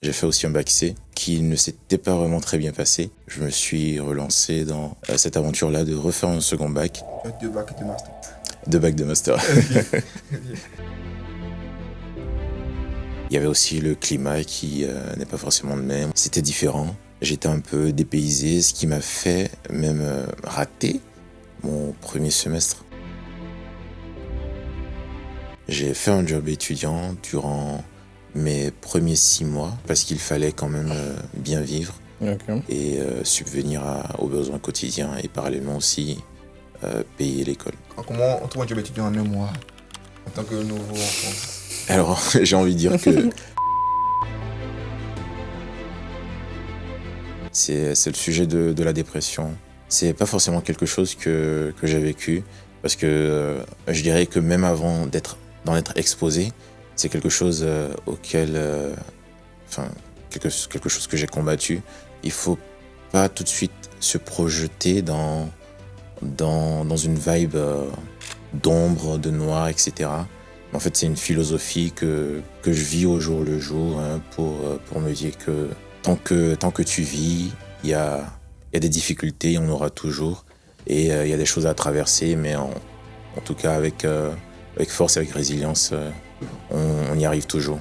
J'ai fait aussi un bac C qui ne s'était pas vraiment très bien passé. Je me suis relancé dans cette aventure-là de refaire un second bac. Tu as 2 bacs et 2 masters. 2 bacs de master. Il y avait aussi le climat qui n'est pas forcément le même. C'était différent. J'étais un peu dépaysé, ce qui m'a fait même rater mon premier semestre. J'ai fait un job étudiant durant mes premiers 6 mois parce qu'il fallait quand même bien vivre et subvenir aux besoins quotidiens et parallèlement aussi payer l'école. Comment on trouve un job étudiant en 1 mois en tant que nouveau enfant? Alors, j'ai envie de dire que c'est le sujet de la dépression. C'est pas forcément quelque chose que j'ai vécu parce que je dirais que même avant d'en être exposé, c'est quelque chose auquel, quelque chose que j'ai combattu. Il faut pas tout de suite se projeter dans une vibe d'ombre, de noir, etc. En fait, c'est une philosophie que je vis au jour le jour pour me dire que tant que tu vis, il y a des difficultés, il y en aura toujours. Et il y a des choses à traverser, mais en tout cas avec force, avec résilience, on y arrive toujours.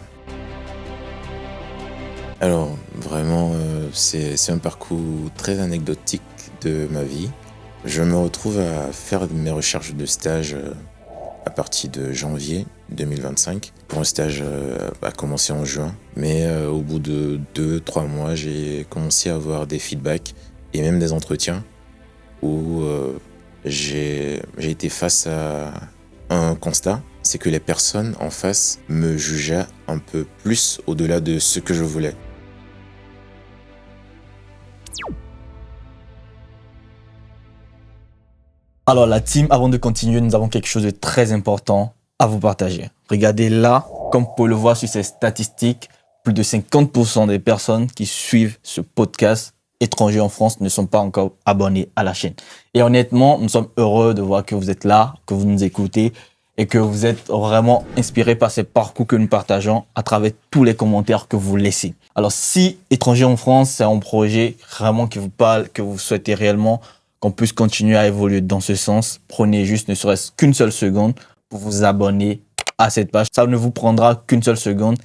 Alors, vraiment, c'est un parcours très anecdotique de ma vie. Je me retrouve à faire mes recherches de stage à partir de janvier 2025. Pour un stage a commencé en juin. Mais au bout de 2-3 mois, j'ai commencé à avoir des feedbacks et même des entretiens où j'ai été face à un constat. C'est que les personnes en face me jugeaient un peu plus au-delà de ce que je voulais. Alors la team, avant de continuer, nous avons quelque chose de très important à vous partager. Regardez là, comme vous pouvez le voir sur ces statistiques, plus de 50% des personnes qui suivent ce podcast étrangers en France ne sont pas encore abonnés à la chaîne. Et honnêtement, nous sommes heureux de voir que vous êtes là, que vous nous écoutez et que vous êtes vraiment inspirés par ces parcours que nous partageons à travers tous les commentaires que vous laissez. Alors si étrangers en France, c'est un projet vraiment qui vous parle, que vous souhaitez réellement qu'on puisse continuer à évoluer dans ce sens, prenez juste ne serait-ce qu'une seule seconde pour vous abonner à cette page. Ça ne vous prendra qu'une seule seconde.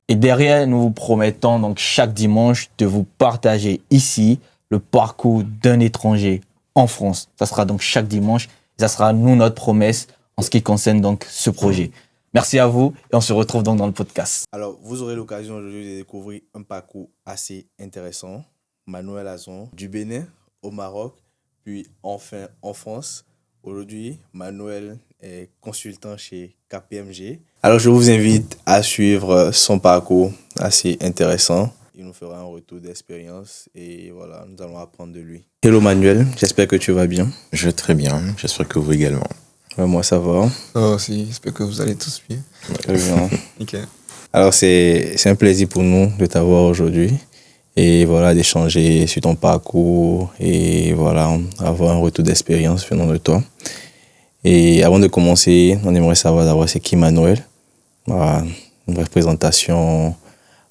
Et derrière, nous vous promettons donc chaque dimanche de vous partager ici le parcours d'un étranger en France. Ça sera donc chaque dimanche. Et ça sera nous notre promesse en ce qui concerne donc ce projet. Merci à vous et on se retrouve donc dans le podcast. Alors, vous aurez l'occasion aujourd'hui de découvrir un parcours assez intéressant. Manuel Azon, du Bénin au Maroc, puis enfin en France. Aujourd'hui, Manuel est consultant chez KPMG. Alors, je vous invite à suivre son parcours assez intéressant. Il nous fera un retour d'expérience et voilà, nous allons apprendre de lui. Hello Manuel, j'espère que tu vas bien. Je vais très bien, j'espère que vous également. Moi, ça va. Moi aussi, j'espère que vous allez tous bien. Très bien. Nickel. Alors, c'est un plaisir pour nous de t'avoir aujourd'hui. Et voilà, d'échanger sur ton parcours et voilà, avoir un retour d'expérience venant de toi. Et avant de commencer, on aimerait savoir d'abord c'est qui Manuel. Voilà, une brève présentation.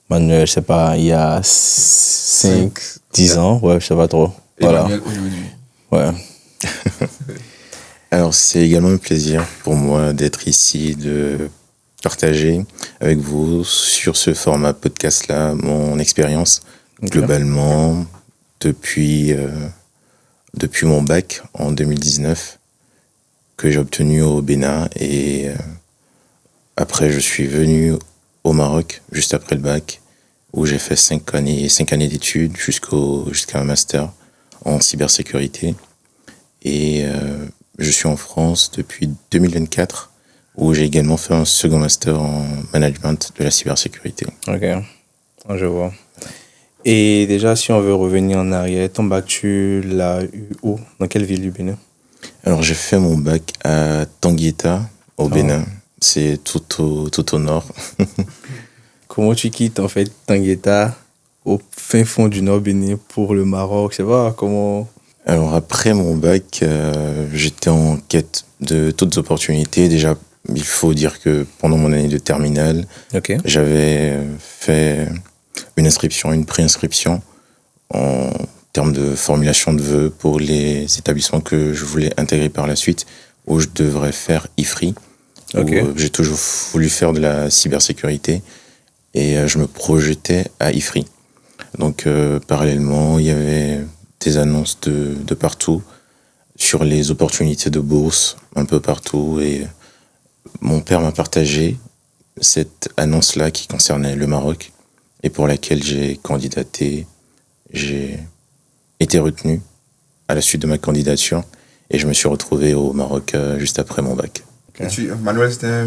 Manuel, je sais pas, il y a 5-10 ans, ouais, je sais pas trop. Et Voilà. Manuel aujourd'hui. Ouais. Alors, c'est également un plaisir pour moi d'être ici, de partager avec vous sur ce format podcast-là mon expérience. Globalement, depuis mon bac en 2019 que j'ai obtenu au Bénin et après je suis venu au Maroc juste après le bac où j'ai fait 5 années d'études jusqu'à un master en cybersécurité et je suis en France depuis 2024 où j'ai également fait un second master en management de la cybersécurité. Ok, je vois. Et déjà, si on veut revenir en arrière, ton bac, tu l'as eu où? Dans quelle ville du Bénin? Alors, j'ai fait mon bac à Tanguieta, au Bénin. C'est tout au nord. Comment tu quittes, en fait, Tanguieta, au fin fond du nord Bénin, pour le Maroc? Je sais pas, comment... Alors, après mon bac, j'étais en quête de toutes opportunités. Déjà, il faut dire que pendant mon année de terminale, j'avais fait une inscription, une préinscription en termes de formulation de vœux pour les établissements que je voulais intégrer par la suite, où je devrais faire IFRI. Ok. Où j'ai toujours voulu faire de la cybersécurité et je me projetais à IFRI. Donc parallèlement, il y avait des annonces de partout sur les opportunités de bourse un peu partout et mon père m'a partagé cette annonce-là qui concernait le Maroc et pour laquelle j'ai candidaté. J'ai été retenu à la suite de ma candidature et je me suis retrouvé au Maroc juste après mon bac. Et Manuel, c'était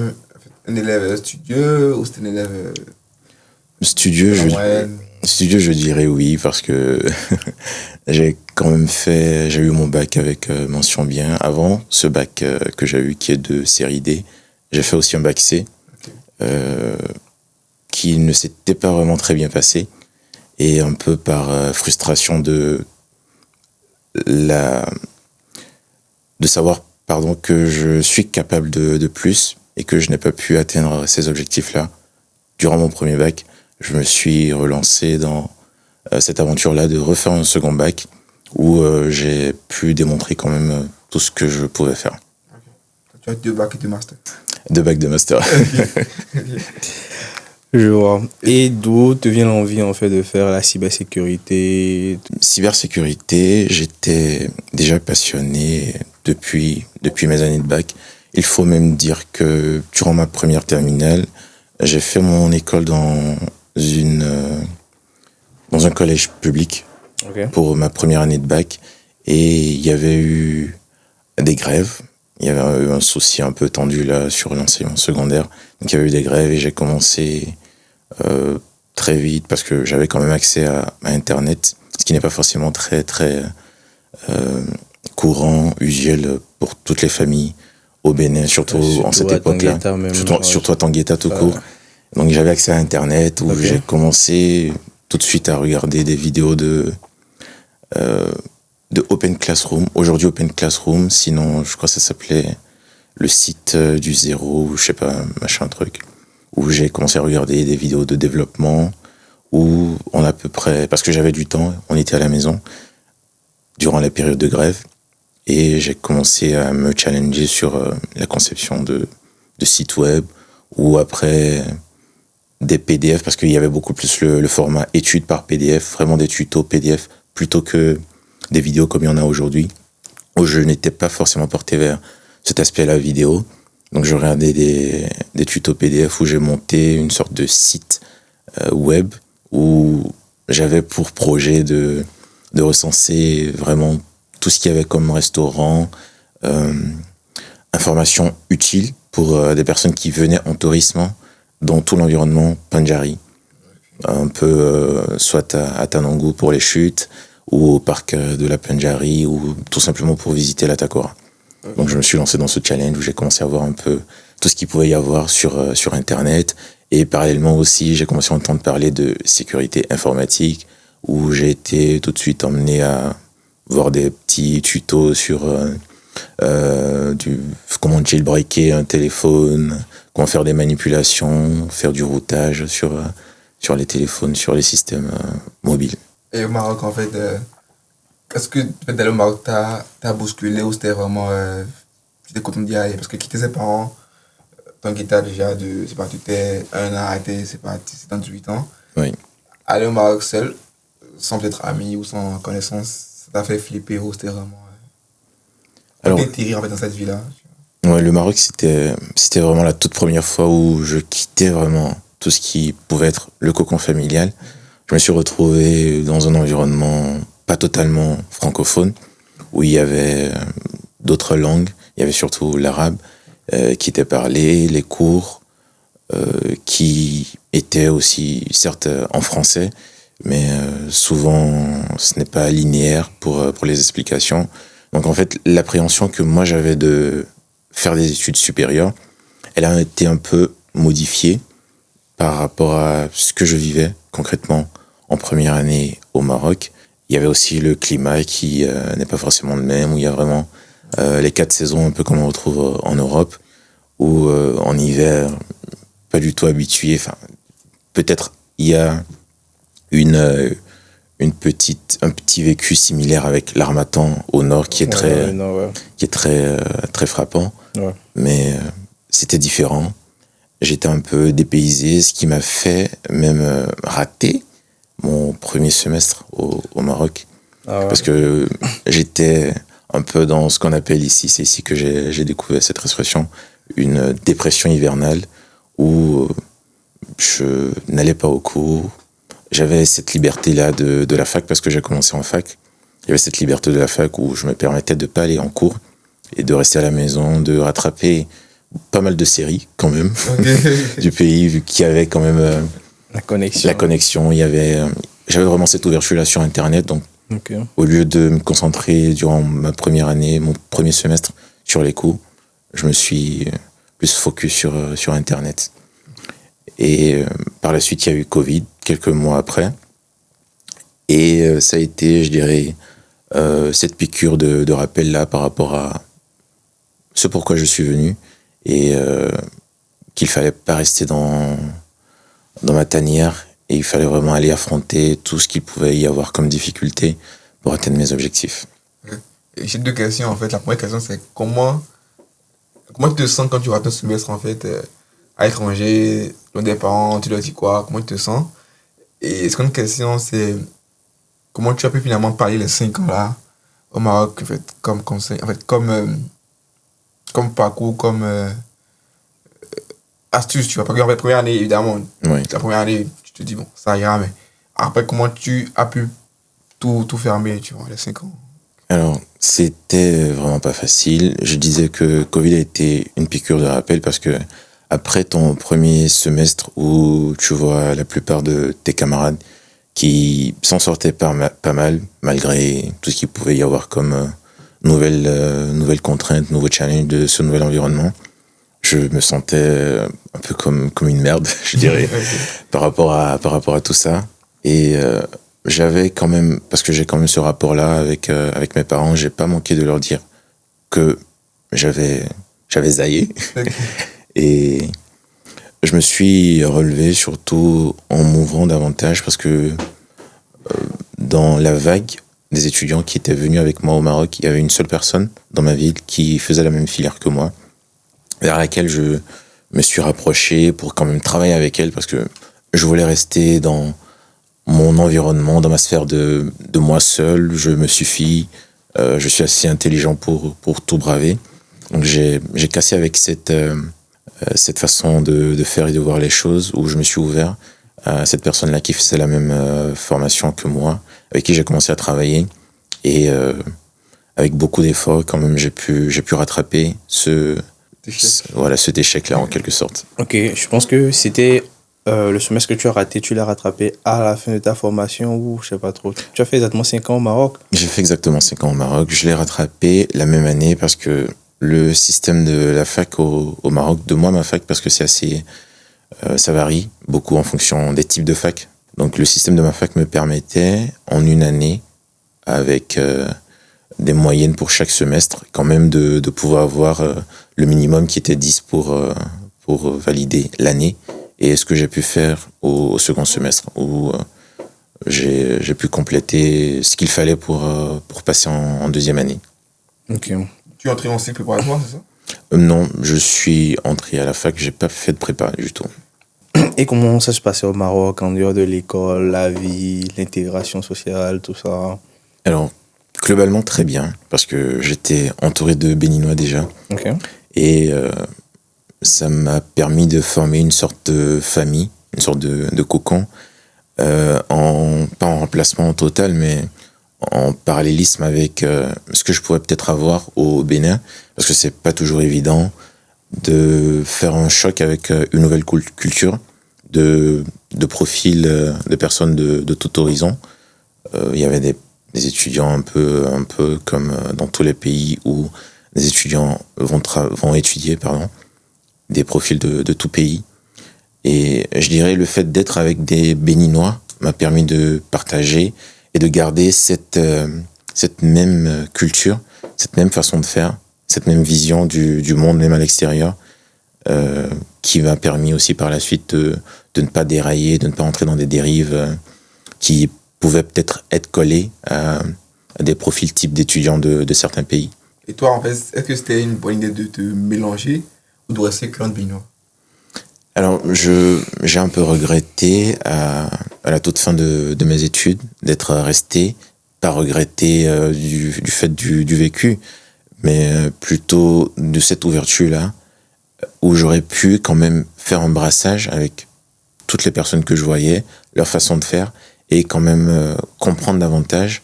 un élève studieux ou c'était un élève Studieux, je dirais oui parce que j'ai quand même j'ai eu mon bac avec mention bien. Avant ce bac que j'ai eu qui est de série D, j'ai fait aussi un bac C qui ne s'était pas vraiment très bien passé et un peu par frustration de savoir que je suis capable de plus et que je n'ai pas pu atteindre ces objectifs-là durant mon premier bac. Je me suis relancé dans cette aventure-là de refaire un second bac où j'ai pu démontrer quand même tout ce que je pouvais faire. Tu as 2 bacs et 2 masters. 2 bacs de master. Je vois. Et d'où te vient l'envie en fait de faire la cybersécurité? Cybersécurité, j'étais déjà passionné depuis mes années de bac. Il faut même dire que durant ma première terminale, j'ai fait mon école dans un collège public pour ma première année de bac et il y avait eu des grèves. Il y avait eu un souci un peu tendu là sur l'enseignement secondaire. Donc il y avait eu des grèves et j'ai commencé très vite parce que j'avais quand même accès à Internet, ce qui n'est pas forcément très courant, usuel pour toutes les familles au Bénin, surtout en cette époque-là. Surtout à Tangueta tout court. Donc j'avais accès à Internet où j'ai commencé tout de suite à regarder des vidéos de Open Classroom. Aujourd'hui Open Classroom, sinon je crois que ça s'appelait le site du zéro, ou je sais pas, machin truc, où j'ai commencé à regarder des vidéos de développement où on a à peu près, parce que j'avais du temps, on était à la maison durant la période de grève et j'ai commencé à me challenger sur la conception de sites web ou après des PDF parce qu'il y avait beaucoup plus le format études par PDF, vraiment des tutos PDF plutôt que des vidéos comme il y en a aujourd'hui où je n'étais pas forcément porté vers cet aspect-là vidéo. Donc je regardais des tutos PDF où j'ai monté une sorte de site web où j'avais pour projet de recenser vraiment tout ce qu'il y avait comme restaurant, informations utiles pour des personnes qui venaient en tourisme dans tout l'environnement Pendjari. Un peu soit à Tanangou pour les chutes ou au parc de la Pendjari ou tout simplement pour visiter la Takora. Donc je me suis lancé dans ce challenge où j'ai commencé à voir un peu tout ce qu'il pouvait y avoir sur Internet. Et parallèlement aussi, j'ai commencé à entendre parler de sécurité informatique où j'ai été tout de suite emmené à voir des petits tutos sur comment jailbreaker un téléphone, comment faire des manipulations, faire du routage sur les téléphones, sur les systèmes mobiles. Et au Maroc, en fait, est-ce que d'aller au Maroc, t'as bousculé ou c'était vraiment... tu étais content d'y aller? Parce que quitter ses parents, tant qu'il t'a déjà tu étais 1 an arrêté, c'est 18 ans. Oui. Aller au Maroc seul, sans peut-être amis ou sans connaissance, ça t'a fait flipper ou c'était vraiment... Alors, atterrir en fait dans cette vie-là? Ouais, le Maroc, c'était vraiment la toute première fois où je quittais vraiment tout ce qui pouvait être le cocon familial. Je me suis retrouvé dans un environnement pas totalement francophone, où il y avait d'autres langues. Il y avait surtout l'arabe qui était parlé, les cours qui étaient aussi, certes, en français, mais souvent, ce n'est pas linéaire pour les explications. Donc en fait, l'appréhension que moi j'avais de faire des études supérieures, elle a été un peu modifiée par rapport à ce que je vivais concrètement en première année au Maroc. Il y avait aussi le climat qui n'est pas forcément le même, où il y a vraiment les 4 saisons, un peu comme on retrouve en Europe, où en hiver, pas du tout habitué. Enfin, peut-être il y a un petit vécu similaire avec l'Harmattan au nord qui est très frappant. Ouais. Mais c'était différent. J'étais un peu dépaysé, ce qui m'a fait même rater mon premier semestre au Maroc. Ah ouais. Parce que j'étais un peu dans ce qu'on appelle ici, c'est ici que j'ai découvert cette expression, une dépression hivernale où je n'allais pas au cours. J'avais cette liberté-là de la fac parce que j'ai commencé en fac. Il y avait cette liberté de la fac où je me permettais de ne pas aller en cours et de rester à la maison, de rattraper pas mal de séries quand même du pays, vu qu'il y avait quand même La connexion. la connexion. J'avais vraiment cette ouverture-là sur Internet. Donc, Ok. au lieu de me concentrer durant ma première année, mon premier semestre sur les cours, je me suis plus focus sur Internet. Et par la suite, il y a eu Covid, quelques mois après. Et ça a été, je dirais, cette piqûre de rappel-là par rapport à ce pourquoi je suis venu. Et qu'il fallait pas rester dans ma tanière. Et il fallait vraiment aller affronter tout ce qu'il pouvait y avoir comme difficulté pour atteindre mes objectifs. Et j'ai deux questions en fait. La première question c'est comment tu te sens quand tu rates un semestre en fait à l'étranger, loin des parents, tu leur dis quoi, comment tu te sens? Et seconde question c'est comment tu as pu finalement parler les 5 ans là au Maroc en fait, comme conseil, en fait comme parcours, comme astuce, tu vois. Parce qu'en fait, première année, évidemment, Oui. la première année, tu te dis, bon, ça ira, mais après, comment tu as pu tout fermer, tu vois, les 5 ans? Alors, c'était vraiment pas facile. Je disais que Covid a été une piqûre de rappel parce que après ton premier semestre où tu vois la plupart de tes camarades qui s'en sortaient pas mal, malgré tout ce qu'il pouvait y avoir comme nouvelles contraintes, nouveaux challenges de ce nouvel environnement, je me sentais un peu comme une merde, je dirais, par rapport à tout ça. Et j'avais quand même, parce que j'ai quand même ce rapport-là avec mes parents, j'ai pas manqué de leur dire que j'avais zaillé. Et je me suis relevé surtout en m'ouvrant davantage parce que dans la vague des étudiants qui étaient venus avec moi au Maroc, il y avait une seule personne dans ma ville qui faisait la même filière que moi, vers laquelle je me suis rapproché pour quand même travailler avec elle parce que je voulais rester dans mon environnement, dans ma sphère de moi seul. Je me suffis, je suis assez intelligent pour tout braver. Donc j'ai cassé avec cette façon de faire et de voir les choses où je me suis ouvert à cette personne-là qui faisait la même formation que moi, avec qui j'ai commencé à travailler. Et avec beaucoup d'efforts, quand même, j'ai pu rattraper cet échec-là, en quelque sorte. Ok, je pense que c'était le semestre que tu as raté, tu l'as rattrapé à la fin de ta formation ou je sais pas trop. Tu as fait exactement 5 ans au Maroc? J'ai fait exactement 5 ans au Maroc. Je l'ai rattrapé la même année parce que le système de la fac au Maroc, de moi, ma fac, parce que c'est assez... ça varie beaucoup en fonction des types de fac. Donc le système de ma fac me permettait, en une année, avec des moyennes pour chaque semestre, quand même de pouvoir avoir le minimum qui était 10 pour valider l'année. Et ce que j'ai pu faire au second semestre, où j'ai pu compléter ce qu'il fallait pour passer en deuxième année. Ok. Tu es entré en cycle préparatoire, c'est ça? Non, je suis entré à la fac, j'ai pas fait de prépa du tout. Et comment ça se passait au Maroc, en dehors de l'école, la vie, l'intégration sociale, tout ça? Alors, globalement, très bien, parce que j'étais entouré de Béninois déjà. Ok. Et ça m'a permis de former une sorte de famille, une sorte de cocon, pas en remplacement total, mais en parallélisme avec ce que je pourrais peut-être avoir au Bénin, parce que c'est pas toujours évident de faire un choc avec une nouvelle culture, de profils de personnes de tout horizon. Il y avait des étudiants un peu comme dans tous les pays où les étudiants vont étudier, des profils de tout pays. Et je dirais le fait d'être avec des Béninois m'a permis de partager et de garder cette même culture, cette même façon de faire, cette même vision du monde, même à l'extérieur, qui m'a permis aussi par la suite de ne pas dérailler, de ne pas entrer dans des dérives qui pouvaient peut-être être collés à des profils types d'étudiants de certains pays. Et toi, en fait, est-ce que c'était une bonne idée de te mélanger ou de rester qu'un Béninois? Alors, j'ai un peu regretté à la toute fin de mes études d'être resté, pas regretté du fait du vécu, mais plutôt de cette ouverture-là, où j'aurais pu quand même faire un brassage avec toutes les personnes que je voyais, leur façon de faire, et quand même comprendre davantage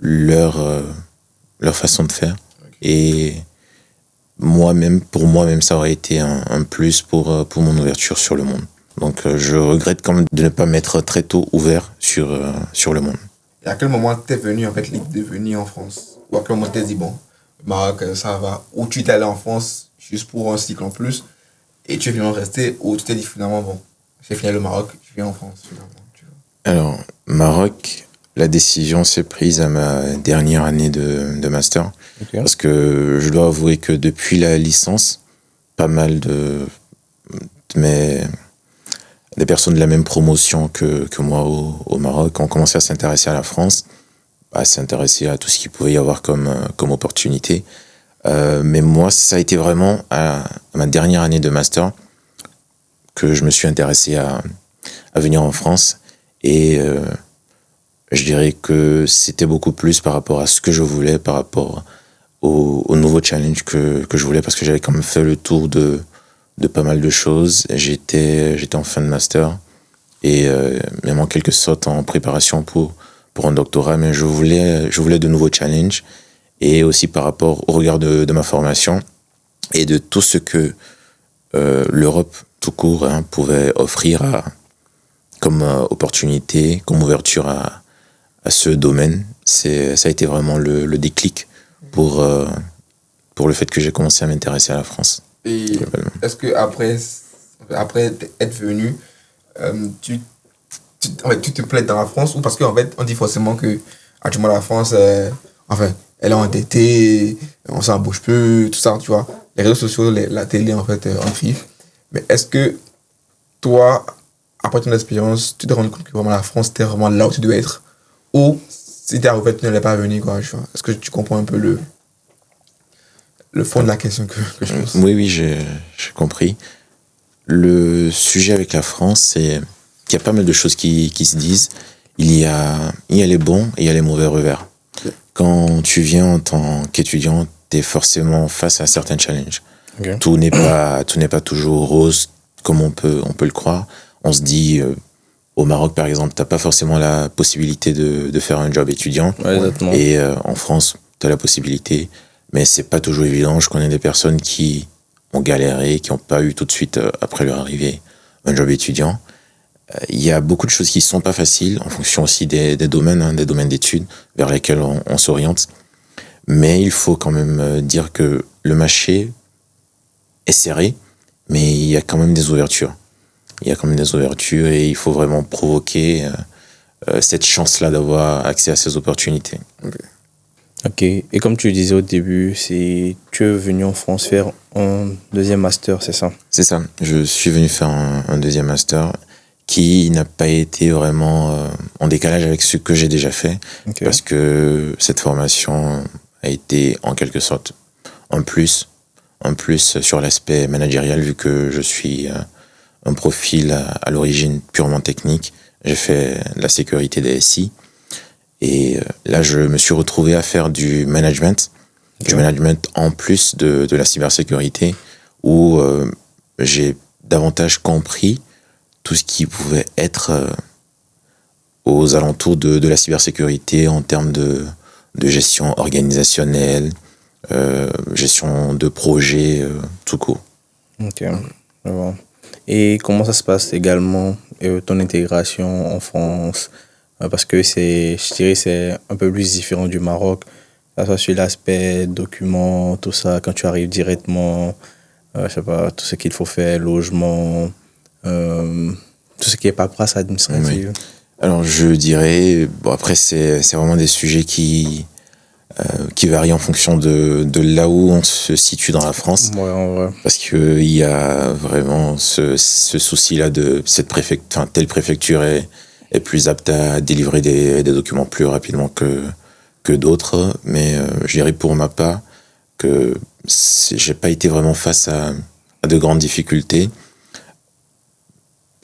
leur façon de faire. Et moi-même, pour moi-même, ça aurait été un plus pour mon ouverture sur le monde. Donc je regrette quand même de ne pas m'être très tôt ouvert sur le monde. Et à quel moment t'es venu, en fait, l'idée de venir en France? Ou à quel moment t'es dit, bon, Maroc, ça va. Ou tu t'es allé en France juste pour un cycle en plus, et tu es finalement resté, ou tu t'es dit finalement, bon, j'ai fini le Maroc, je viens en France, finalement. Tu vois. Alors, Maroc, la décision s'est prise à ma dernière année de master. Ok. Parce que je dois avouer que depuis la licence, pas mal des personnes de la même promotion que moi au Maroc ont commencé à s'intéresser à la France, à s'intéresser à tout ce qu'il pouvait y avoir comme opportunité. Mais moi, ça a été vraiment à ma dernière année de master que je me suis intéressé à venir en France. Et je dirais que c'était beaucoup plus par rapport à ce que je voulais, par rapport au nouveau challenge que je voulais, parce que j'avais quand même fait le tour de pas mal de choses. J'étais en fin de master et même en quelque sorte en préparation pour un doctorat, mais je voulais de nouveaux challenges, et aussi par rapport au regard de ma formation et de tout ce que l'Europe tout court pouvait offrir comme opportunité, comme ouverture à ce domaine. Ça a été vraiment le déclic pour le fait que j'ai commencé à m'intéresser à la France. Et est-ce que après être venu, tu te plais dans la France, ou parce qu'en fait, on dit forcément que actuellement la France, elle est endettée, on s'en bouge plus, tout ça, tu vois. Les réseaux sociaux, la télé, en fait, en vivent. Mais est-ce que toi, après ton expérience, tu te rends compte que vraiment la France, c'était vraiment là où tu devais être? Ou si t'es arrivé, tu n'allais pas venir, quoi, tu vois. Est-ce que tu comprends un peu le fond de la question que je pose? Oui, j'ai compris. Le sujet avec la France, c'est qu'il y a pas mal de choses qui se disent. Il y a les bons et il y a les mauvais revers. Okay. Quand tu viens en tant qu'étudiant, tu es forcément face à certains challenges. Okay. Tout n'est pas toujours rose comme on peut le croire. On se dit, au Maroc par exemple, tu n'as pas forcément la possibilité de faire un job étudiant. Ouais, exactement. Et en France, tu as la possibilité. Mais c'est pas toujours évident. Je connais des personnes qui ont galéré, qui n'ont pas eu tout de suite, après leur arrivée, un job étudiant. Il y a beaucoup de choses qui ne sont pas faciles, en fonction aussi des domaines, des domaines d'études vers lesquels on s'oriente. Mais il faut quand même dire que le marché est serré, mais il y a quand même des ouvertures. Il y a quand même des ouvertures, et il faut vraiment provoquer cette chance-là d'avoir accès à ces opportunités. Ok, et comme tu le disais au début, tu es venu en France faire un deuxième master, c'est ça? C'est ça, je suis venu faire un deuxième master qui n'a pas été vraiment en décalage avec ce que j'ai déjà fait, Okay. parce que cette formation a été en quelque sorte un plus sur l'aspect managérial, vu que je suis un profil à l'origine purement technique. J'ai fait la sécurité des SI. Et là, je me suis retrouvé à faire du management en plus de la cybersécurité, où j'ai davantage compris tout ce qui pouvait être aux alentours de la cybersécurité en termes de gestion organisationnelle, gestion de projet, tout court. Ok, je vois. Et comment ça se passe également, ton intégration en France? Parce que je dirais, c'est un peu plus différent du Maroc. Ça soit sur l'aspect documents, tout ça, quand tu arrives directement, je sais pas, tout ce qu'il faut faire, logement, tout ce qui est paperasse administrative. Oui. Alors, je dirais, bon, après, c'est vraiment des sujets qui varient en fonction de là où on se situe dans la France. Ouais, en vrai. Parce qu'il y a vraiment ce souci-là de telle préfecture est est plus apte à délivrer des documents plus rapidement que d'autres. Mais je dirais pour ma part que j'ai pas été vraiment face à de grandes difficultés.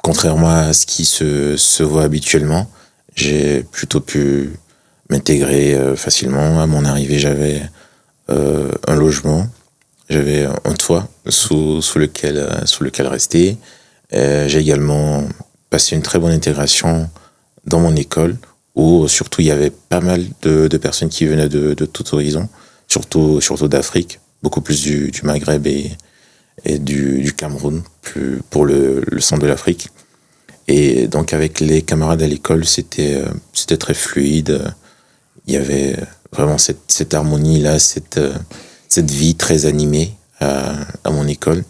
Contrairement à ce qui se voit habituellement, j'ai plutôt pu m'intégrer facilement. À mon arrivée, j'avais un logement, j'avais un toit sous lequel rester. J'ai également passé une très bonne intégration dans mon école, où surtout il y avait pas mal de personnes qui venaient de tout horizon, surtout d'Afrique, beaucoup plus du Maghreb et du Cameroun, plus pour le centre de l'Afrique. Et donc avec les camarades à l'école, c'était très fluide. Il y avait vraiment cette harmonie-là, cette vie très animée à mon école.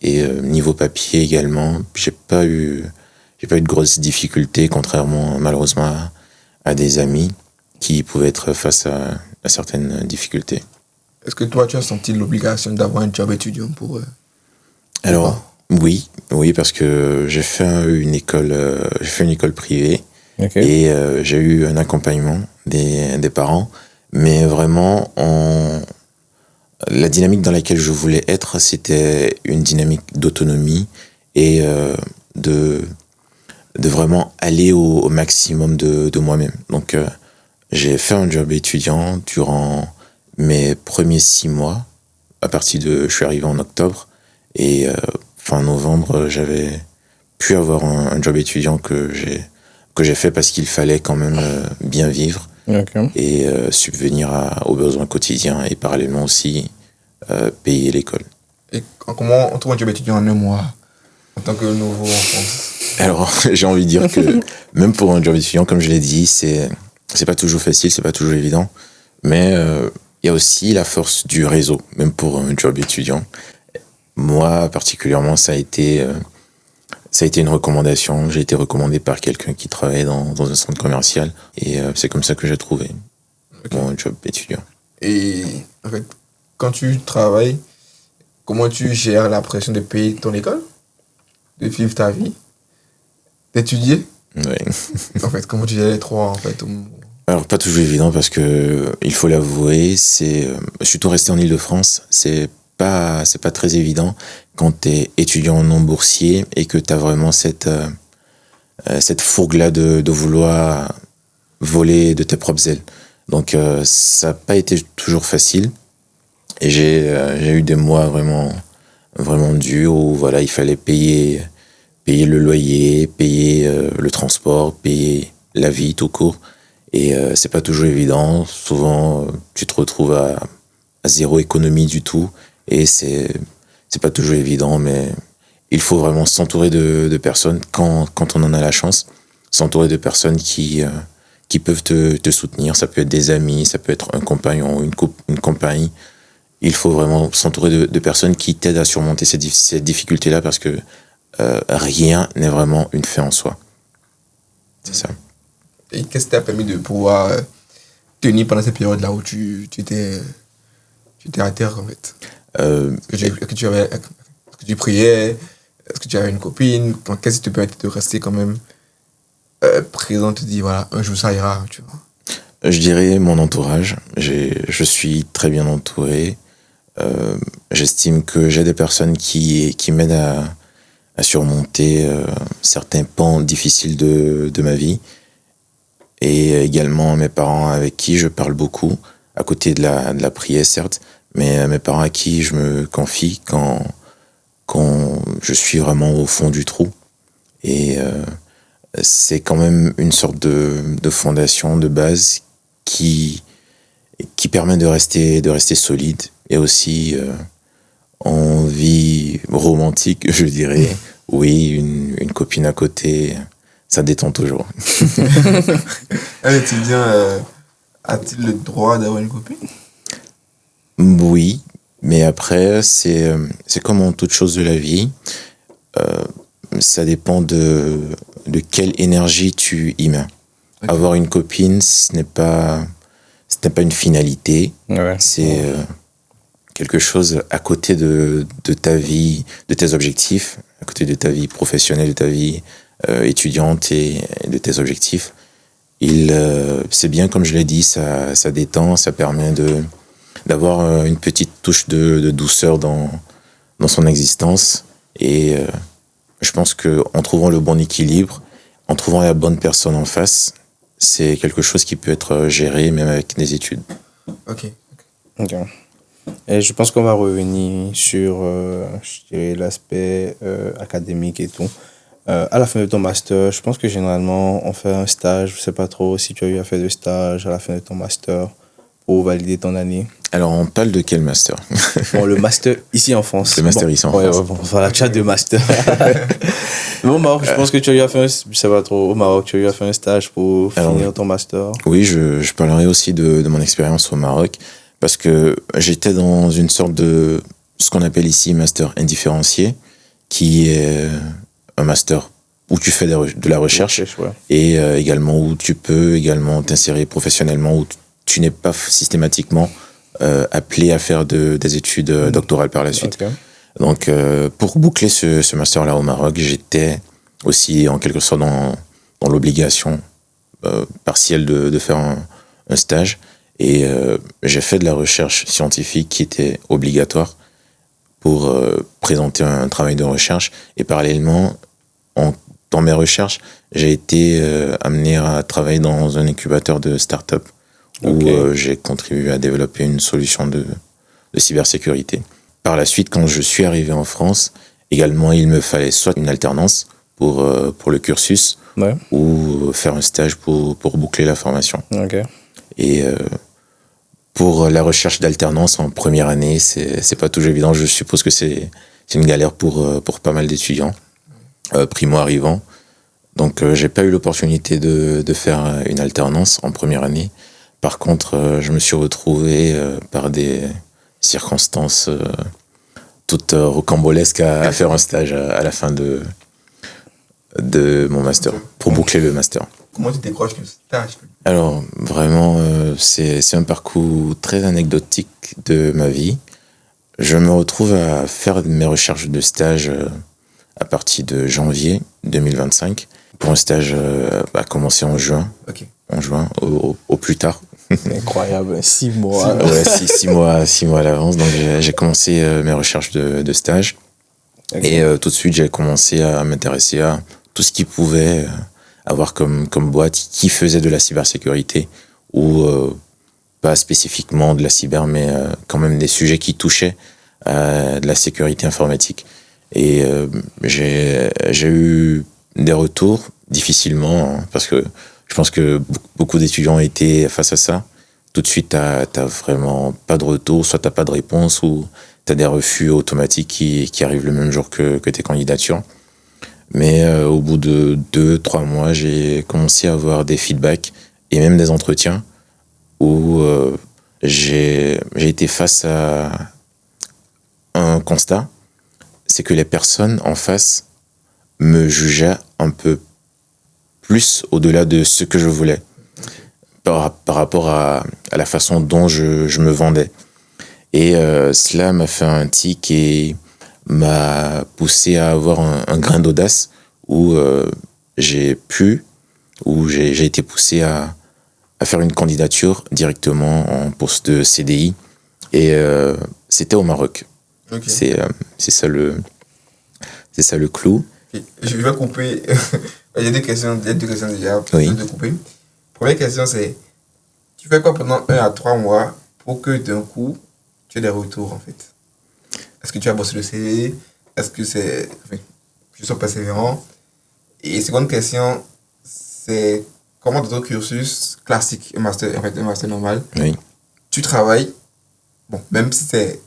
Et niveau papier également, j'ai pas eu de grosses difficultés, contrairement malheureusement à des amis qui pouvaient être face à certaines difficultés. Est-ce que toi, tu as senti l'obligation d'avoir un job étudiant pour... Alors, oui, parce que j'ai fait une école privée. Okay. Et j'ai eu un accompagnement des parents, mais vraiment la dynamique dans laquelle je voulais être, c'était une dynamique d'autonomie et de vraiment aller au maximum de moi-même. Donc j'ai fait un job étudiant durant mes premiers 6 mois. Je suis arrivé en octobre et fin novembre, j'avais pu avoir un job étudiant que j'ai fait parce qu'il fallait quand même bien vivre et subvenir aux besoins quotidiens et parallèlement aussi payer l'école. Et comment on trouve un job étudiant en 1 mois en tant que nouveau enfant? Alors, j'ai envie de dire que même pour un job étudiant, comme je l'ai dit, c'est pas toujours facile, c'est pas toujours évident, mais il y a aussi la force du réseau, même pour un job étudiant. Moi, particulièrement, ça a été une recommandation. J'ai été recommandé par quelqu'un qui travaillait dans un centre commercial. Et c'est comme ça que j'ai trouvé mon job étudiant. Et en fait, quand tu travailles, comment tu gères la pression de payer ton école, de vivre ta vie, d'étudier? Oui. En fait, comment tu gères les trois en fait? Alors, pas toujours évident parce que, il faut l'avouer, je suis tout resté en Île-de-France. C'est pas très évident quand tu es étudiant non boursier et que tu as vraiment cette fougue-là de vouloir voler de tes propres ailes. Donc, ça n'a pas été toujours facile. Et j'ai eu des mois vraiment, vraiment durs où voilà, il fallait payer le loyer, payer le transport, payer la vie tout court. Et c'est pas toujours évident. Souvent, tu te retrouves à zéro économie du tout. Et c'est pas toujours évident, mais il faut vraiment s'entourer de personnes quand on en a la chance. S'entourer de personnes qui peuvent te soutenir. Ça peut être des amis, ça peut être un compagnon, une compagnie. Il faut vraiment s'entourer de personnes qui t'aident à surmonter ces difficultés-là parce que rien n'est vraiment une fin en soi. C'est ça. Et qu'est-ce qui t'a permis de pouvoir tenir pendant cette période-là où tu étais à terre, en fait? Est-ce que tu priais? Est-ce que tu avais une copine? Qu'est-ce qui te permet de rester quand même présent, te dire, voilà, un jour ça ira, tu vois? Je dirais mon entourage. Je suis très bien entouré. J'estime que j'ai des personnes qui m'aident à surmonter certains pans difficiles de ma vie. Et également mes parents avec qui je parle beaucoup, à côté de la prière, certes, mais mes parents à qui je me confie quand je suis vraiment au fond du trou. Et c'est quand même une sorte de fondation, de base qui permet de rester solide. Et aussi en vie romantique, je dirais, oui, une copine à côté, ça détend toujours. Un étudiant a-t-il le droit d'avoir une copine? Oui, mais après, c'est comme en toute chose de la vie. Ça dépend de quelle énergie tu y mets. Okay. Avoir une copine, ce n'est pas une finalité. Ouais. C'est quelque chose à côté de ta vie, de tes objectifs, à côté de ta vie professionnelle, de ta vie étudiante et de tes objectifs. C'est bien, comme je l'ai dit, ça détend, ça permet d'avoir une petite touche de douceur dans son existence. Et je pense qu'en trouvant le bon équilibre, en trouvant la bonne personne en face, c'est quelque chose qui peut être géré même avec des études. Ok. Ok. Et je pense qu'on va revenir sur je dirais, l'aspect académique et tout. À la fin de ton master, je pense que généralement, on fait un stage. Je ne sais pas trop si tu as eu à faire de stage à la fin de ton master pour valider ton année. Alors, on parle de quel master? Bon, le master ici en France. Le master ici en France. Ouais, bon, voilà, tu as deux masters. Mais au Maroc, je pense que tu as eu à faire, je sais pas trop, au Maroc, tu as eu à faire un stage pour finir ton master. Oui, je parlerai aussi de mon expérience au Maroc, parce que j'étais dans une sorte de ce qu'on appelle ici master indifférencié, qui est un master où tu fais de la recherche Ouais. et également où tu peux également t'insérer professionnellement, où tu n'es pas systématiquement appelé à faire des études doctorales par la suite. Okay. Donc, pour boucler ce master-là au Maroc, j'étais aussi en quelque sorte dans l'obligation partielle de faire un stage. Et j'ai fait de la recherche scientifique qui était obligatoire pour présenter un travail de recherche. Et parallèlement, dans mes recherches, j'ai été amené à travailler dans un incubateur de start-up où j'ai contribué à développer une solution de cybersécurité. Par la suite, quand je suis arrivé en France, également, il me fallait soit une alternance pour le cursus ou faire un stage pour boucler la formation. Okay. Et pour la recherche d'alternance en première année, c'est pas toujours évident. Je suppose que c'est une galère pour pas mal d'étudiants primo-arrivants. Donc, j'ai pas eu l'opportunité de faire une alternance en première année. Par contre, je me suis retrouvé par des circonstances toutes rocambolesques à faire un stage à la fin de mon master, pour boucler le master. Comment tu décroches le stage? Alors, vraiment, c'est un parcours très anecdotique de ma vie. Je me retrouve à faire mes recherches de stage à partir de janvier 2025. Pour un stage à commencer en juin. Ok. En juin, au plus tard. C'est incroyable, 6 mois. Ouais, 6 mois à l'avance. Donc, j'ai commencé mes recherches de stage. Okay. Et tout de suite, j'ai commencé à m'intéresser à tout ce qui pouvait avoir comme boîte qui faisait de la cybersécurité ou pas spécifiquement de la cyber, mais quand même des sujets qui touchaient à de la sécurité informatique. Et j'ai eu des retours difficilement, hein, parce que je pense que beaucoup d'étudiants étaient face à ça. Tout de suite, t'as vraiment pas de retour, soit t'as pas de réponse ou t'as des refus automatiques qui arrivent le même jour que tes candidatures. Mais au bout de 2-3 mois, j'ai commencé à avoir des feedbacks et même des entretiens où j'ai été face à un constat, c'est que les personnes en face me jugeaient un peu plus au-delà de ce que je voulais par rapport à la façon dont je me vendais. Et cela m'a fait un tic et m'a poussé à avoir un grain d'audace où j'ai été poussé à faire une candidature directement en poste de CDI. Et c'était au Maroc. Okay. C'est ça le clou. Okay. Je vais couper. Il y a deux questions déjà. Oui. De couper. Première question, c'est tu fais quoi pendant 1 à 3 mois pour que d'un coup, tu aies des retours, en fait? Est-ce que tu as bossé le CV? Est-ce que c'est... Enfin, je suis persévérant. Et seconde question, c'est comment dans ton cursus classique, un master normal, oui. Tu travailles, bon, même si c'est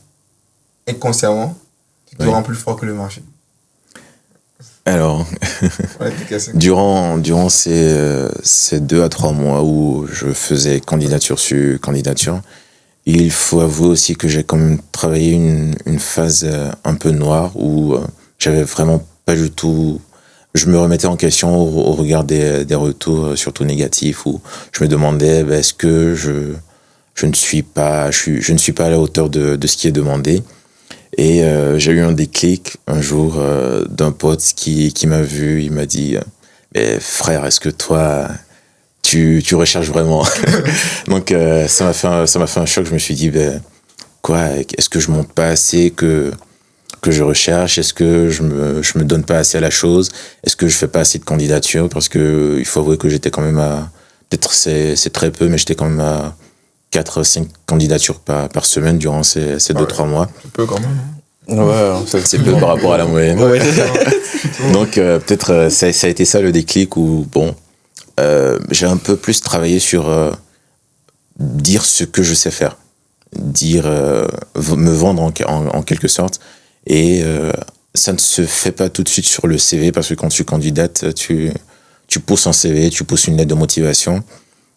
inconsciemment, tu te rends plus fort que le marché. Alors, durant ces 2 à 3 mois où je faisais candidature sur candidature, il faut avouer aussi que j'ai quand même travaillé une phase un peu noire où j'avais vraiment pas du tout... Je me remettais en question au regard des retours surtout négatifs où je me demandais est-ce que je ne suis pas à la hauteur de ce qui est demandé. Et j'ai eu un déclic un jour d'un pote qui m'a vu, il m'a dit mais frère, est-ce que toi, tu recherches vraiment? Donc, ça m'a fait un choc. Je me suis dit, ben, quoi, est-ce que je monte pas assez que je recherche? Est-ce que je me donne pas assez à la chose? Est-ce que je fais pas assez de candidatures? Parce que il faut avouer que j'étais quand même à, peut-être c'est très peu, mais j'étais quand même à 4-5 candidatures par semaine durant ces 2-3 mois. Un peu quand même. Ouais, C'est peu par rapport à la moyenne. Ouais. Donc, peut-être ça a été ça le déclic où, bon, j'ai un peu plus travaillé sur dire ce que je sais faire. Dire, me vendre en quelque sorte. Et ça ne se fait pas tout de suite sur le CV parce que quand tu candidates, tu pousses un CV, tu pousses une lettre de motivation.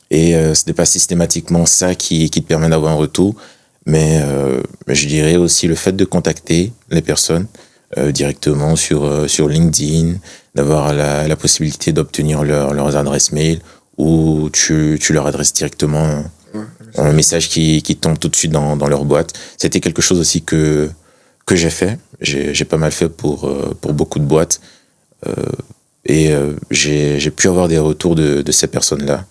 Et ce n'est pas systématiquement ça qui te permet d'avoir un retour. Mais je dirais aussi le fait de contacter les personnes directement sur LinkedIn, d'avoir la possibilité d'obtenir leurs adresses mail ou tu leur adresses directement un message qui tombe tout de suite dans leur boîte. C'était quelque chose aussi que j'ai fait. J'ai pas mal fait pour beaucoup de boîtes. Et j'ai pu avoir des retours de ces personnes-là.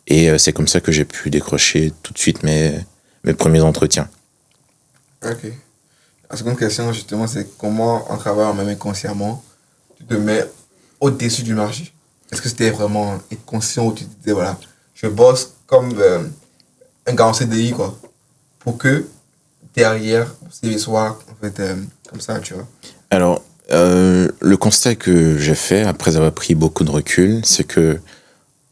Et c'est comme ça que j'ai pu décrocher tout de suite mes premiers entretiens. Ok. La seconde question, justement, c'est comment, en travaillant même inconsciemment, tu te mets au-dessus du marché? Est-ce que c'était vraiment être conscient où tu te disais, voilà, je bosse comme un gars en CDI, quoi, pour que derrière, mon CV soit, en fait, comme ça, tu vois? Alors, le constat que j'ai fait, après avoir pris beaucoup de recul, c'est que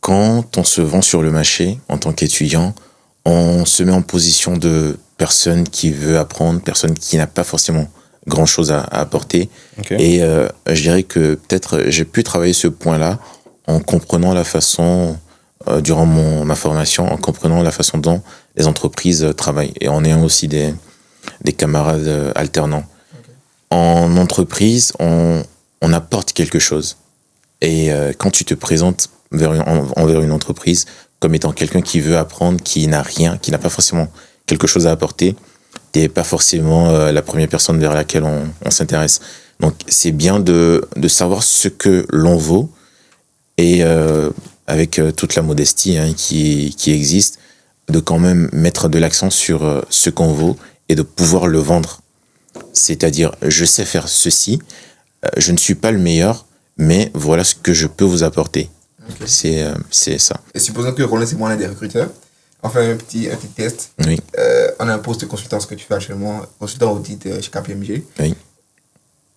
quand on se vend sur le marché en tant qu'étudiant, on se met en position de personne qui veut apprendre, personne qui n'a pas forcément grand-chose à apporter. Okay. Et je dirais que peut-être j'ai pu travailler ce point-là en comprenant la façon, durant ma formation, en comprenant la façon dont les entreprises travaillent et en ayant aussi des camarades alternants. Okay. En entreprise, on apporte quelque chose. Et quand tu te présentes envers une entreprise comme étant quelqu'un qui veut apprendre, qui n'a rien, qui n'a pas forcément quelque chose à apporter, tu n'es pas forcément la première personne vers laquelle on s'intéresse. Donc, c'est bien de savoir ce que l'on vaut et avec toute la modestie qui existe, de quand même mettre de l'accent sur ce qu'on vaut et de pouvoir le vendre. C'est-à-dire, je sais faire ceci, je ne suis pas le meilleur, mais voilà ce que je peux vous apporter. Okay. C'est ça. Et supposons que Roland et moi, on est des recruteurs. On fait un petit test. Oui. On a un poste de consultant, ce que tu fais actuellement, consultant audit chez KPMG. Oui.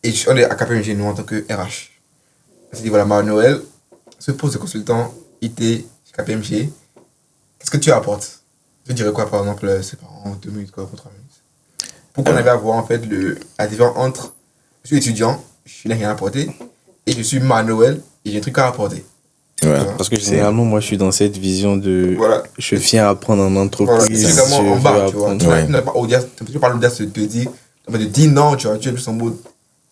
Et on est à KPMG, nous, en tant que RH. On s'est dit, voilà, Manuel, ce poste de consultant IT chez KPMG, qu'est-ce que tu apportes? Je dirais quoi, par exemple, c'est en 2 minutes, quoi, ou 3 minutes? Pourquoi on avait à voir, en fait, la différence entre je suis étudiant, je n'ai rien à apporter, et je suis Manuel, et j'ai un truc à apporter. Ouais. Parce que généralement, moi, je suis dans cette vision de voilà. Je viens apprendre en entreprise. Voilà. C'est vraiment en bas, tu vois. Ouais. Tu n'as pas audience, tu parles d'audience de te dire, non, tu vois, tu es plus en mode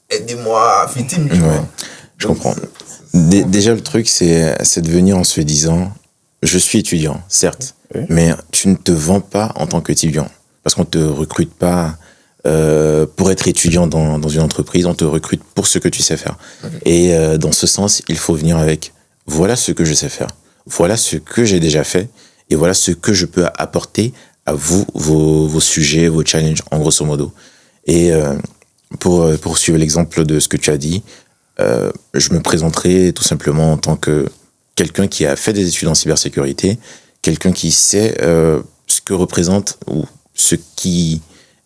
aidez-moi, victime, tu vois. Je comprends. Déjà, le truc, c'est de venir en se disant je suis étudiant, certes, mais tu ne te vends pas en tant qu'étudiant. Parce qu'on ne te recrute pas pour être étudiant dans une entreprise, on te recrute pour ce que tu sais faire. Okay. Et dans ce sens, il faut venir avec voilà ce que je sais faire, voilà ce que j'ai déjà fait, et voilà ce que je peux apporter à vous, vos sujets, vos challenges, en grosso modo. Et pour suivre l'exemple de ce que tu as dit, je me présenterai tout simplement en tant que quelqu'un qui a fait des études en cybersécurité, quelqu'un qui sait ce que représente ou ce qui